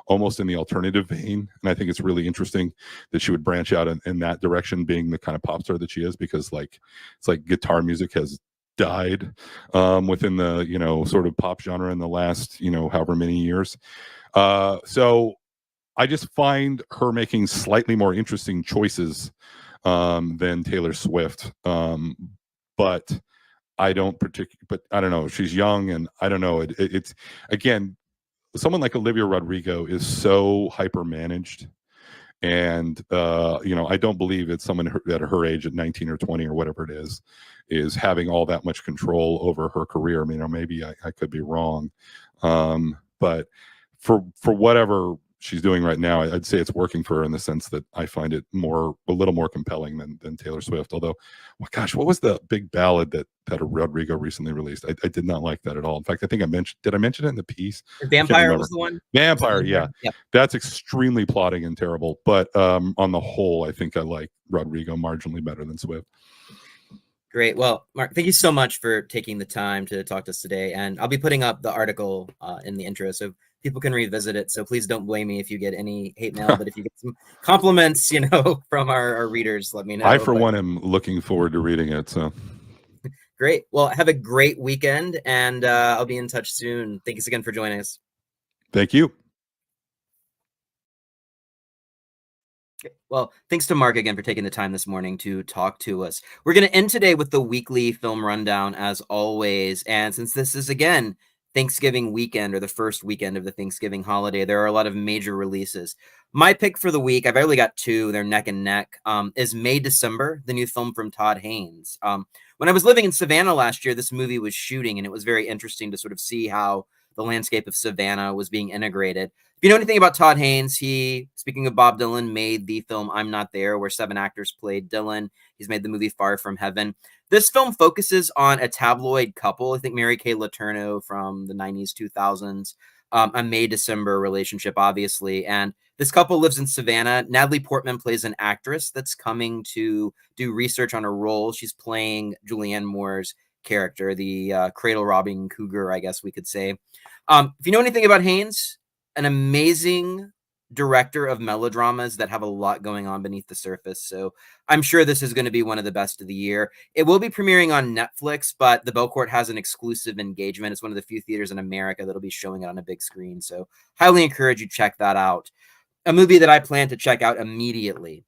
almost in the alternative vein, and I think it's really interesting that she would branch out in that direction, being the kind of pop star that she is, because like it's like guitar music has died within the sort of pop genre in the last however many years. So I just find her making slightly more interesting choices than Taylor Swift, but I don't know. She's young, and I don't know. It's again, someone like Olivia Rodrigo is so hyper managed, and I don't believe it's someone at her age, at 19 or 20 or whatever it is having all that much control over her career. I mean, or maybe I could be wrong, but for whatever she's doing right now, I'd say it's working for her in the sense that I find it a little more compelling than Taylor Swift. Although, well, gosh, what was the big ballad that Rodrigo recently released? I did not like that at all. In fact, I think did I mention it in the piece? Vampire was the one. Vampire, yeah. Yep. That's extremely plotting and terrible. But on the whole, I think I like Rodrigo marginally better than Swift. Great. Well, Mark, thank you so much for taking the time to talk to us today. And I'll be putting up the article in the intro so people can revisit it. So please don't blame me if you get any hate mail, but if you get some compliments, from our readers, let me know. I, for one, am looking forward to reading it. So great. Well, have a great weekend, and I'll be in touch soon. Thanks again for joining us. Thank you. Well, thanks to Mark again for taking the time this morning to talk to us. We're going to end today with the weekly film rundown as always. And since this is, again, Thanksgiving weekend or the first weekend of the Thanksgiving holiday, there are a lot of major releases. My pick for the week, I've only got two, they're neck and neck, is May December, the new film from Todd Haynes. When I was living in Savannah last year, this movie was shooting, and it was very interesting to sort of see how the landscape of Savannah was being integrated. If you know anything about Todd Haynes, he, speaking of Bob Dylan, made the film I'm Not There, where 7 actors played Dylan. He's made the movie Far From Heaven. This film focuses on a tabloid couple, I think Mary Kay Letourneau from the 90s, 2000s, a May-December relationship, obviously. And this couple lives in Savannah. Natalie Portman plays an actress that's coming to do research on a role. She's playing Julianne Moore's character, the cradle-robbing cougar, I guess we could say. If you know anything about Haynes, an amazing director of melodramas that have a lot going on beneath the surface. So I'm sure this is going to be one of the best of the year. It will be premiering on Netflix, but the Belcourt has an exclusive engagement. It's one of the few theaters in America that'll be showing it on a big screen. So highly encourage you to check that out. A movie that I plan to check out immediately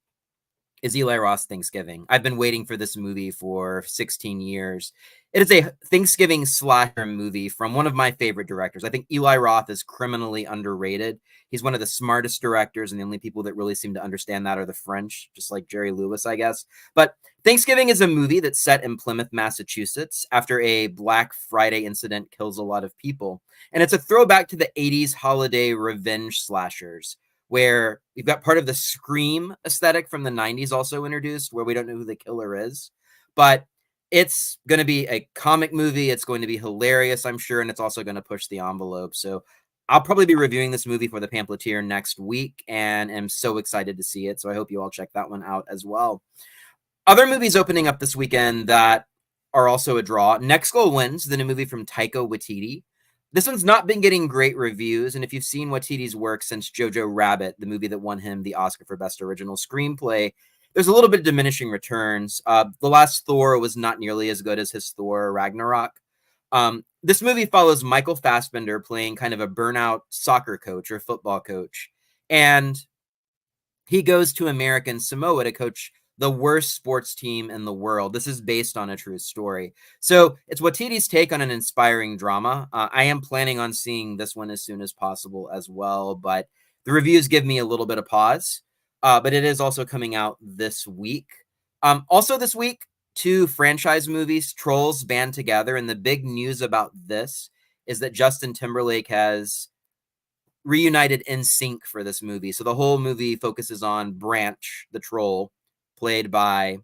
is Eli Roth's Thanksgiving. I've been waiting for this movie for 16 years. It is a Thanksgiving slasher movie from one of my favorite directors. I think Eli Roth is criminally underrated. He's one of the smartest directors, and the only people that really seem to understand that are the French, just like Jerry Lewis, I guess. But Thanksgiving is a movie that's set in Plymouth, Massachusetts, after a Black Friday incident kills a lot of people. And it's a throwback to the 80s holiday revenge slashers, where we've got part of the Scream aesthetic from the 90s also introduced, where we don't know who the killer is. But it's going to be a comic movie. It's going to be hilarious, I'm sure, and it's also going to push the envelope. So I'll probably be reviewing this movie for the Pamphleteer next week, and am so excited to see it. So I hope you all check that one out as well. Other movies opening up this weekend that are also a draw. Next Goal Wins, the new movie from Taika Waititi. This one's not been getting great reviews, and if you've seen Waititi's work since Jojo Rabbit, the movie that won him the Oscar for Best Original Screenplay, there's a little bit of diminishing returns. The last Thor was not nearly as good as his Thor Ragnarok. This movie follows Michael Fassbender playing kind of a burnout soccer coach or football coach, and he goes to American Samoa to coach the worst sports team in the world. This is based on a true story. So it's Waititi's take on an inspiring drama. I am planning on seeing this one as soon as possible as well, but the reviews give me a little bit of pause. But it is also coming out this week. Also this week, 2 franchise movies, Trolls, band together. And the big news about this is that Justin Timberlake has reunited NSYNC for this movie. So the whole movie focuses on Branch, the troll, played by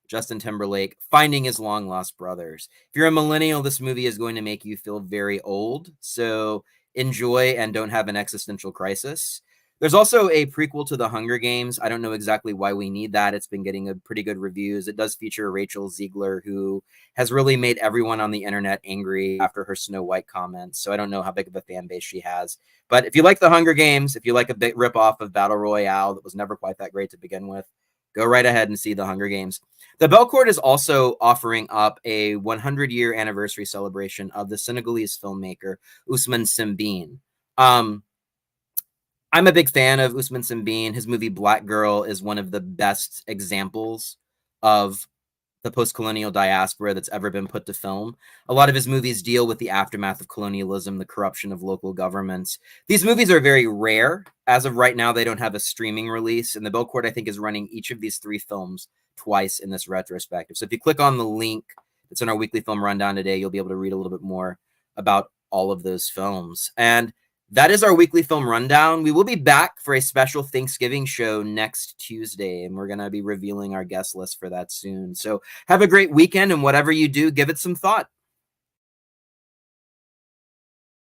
Justin Timberlake, finding his long-lost brothers. If you're a millennial, this movie is going to make you feel very old. So enjoy and don't have an existential crisis. There's also a prequel to The Hunger Games. I don't know exactly why we need that. It's been getting a pretty good reviews. It does feature Rachel Ziegler, who has really made everyone on the internet angry after her Snow White comments. So I don't know how big of a fan base she has. But if you like The Hunger Games, if you like a bit ripoff of Battle Royale that was never quite that great to begin with, go right ahead and see The Hunger Games. The Belcourt is also offering up a 100-year anniversary celebration of the Senegalese filmmaker Ousmane Sembène. I'm a big fan of Ousmane Sembène. His movie Black Girl is one of the best examples of the post-colonial diaspora that's ever been put to film. A lot of his movies deal with the aftermath of colonialism, the corruption of local governments. These movies are very rare. As of right now, they don't have a streaming release, and the Belcourt, I think, is running each of these 3 films twice in this retrospective. So if you click on the link that's in our weekly film rundown today, you'll be able to read a little bit more about all of those films. And that is our weekly film rundown. We will be back for a special Thanksgiving show next Tuesday, and we're going to be revealing our guest list for that soon. So have a great weekend, and whatever you do, give it some thought.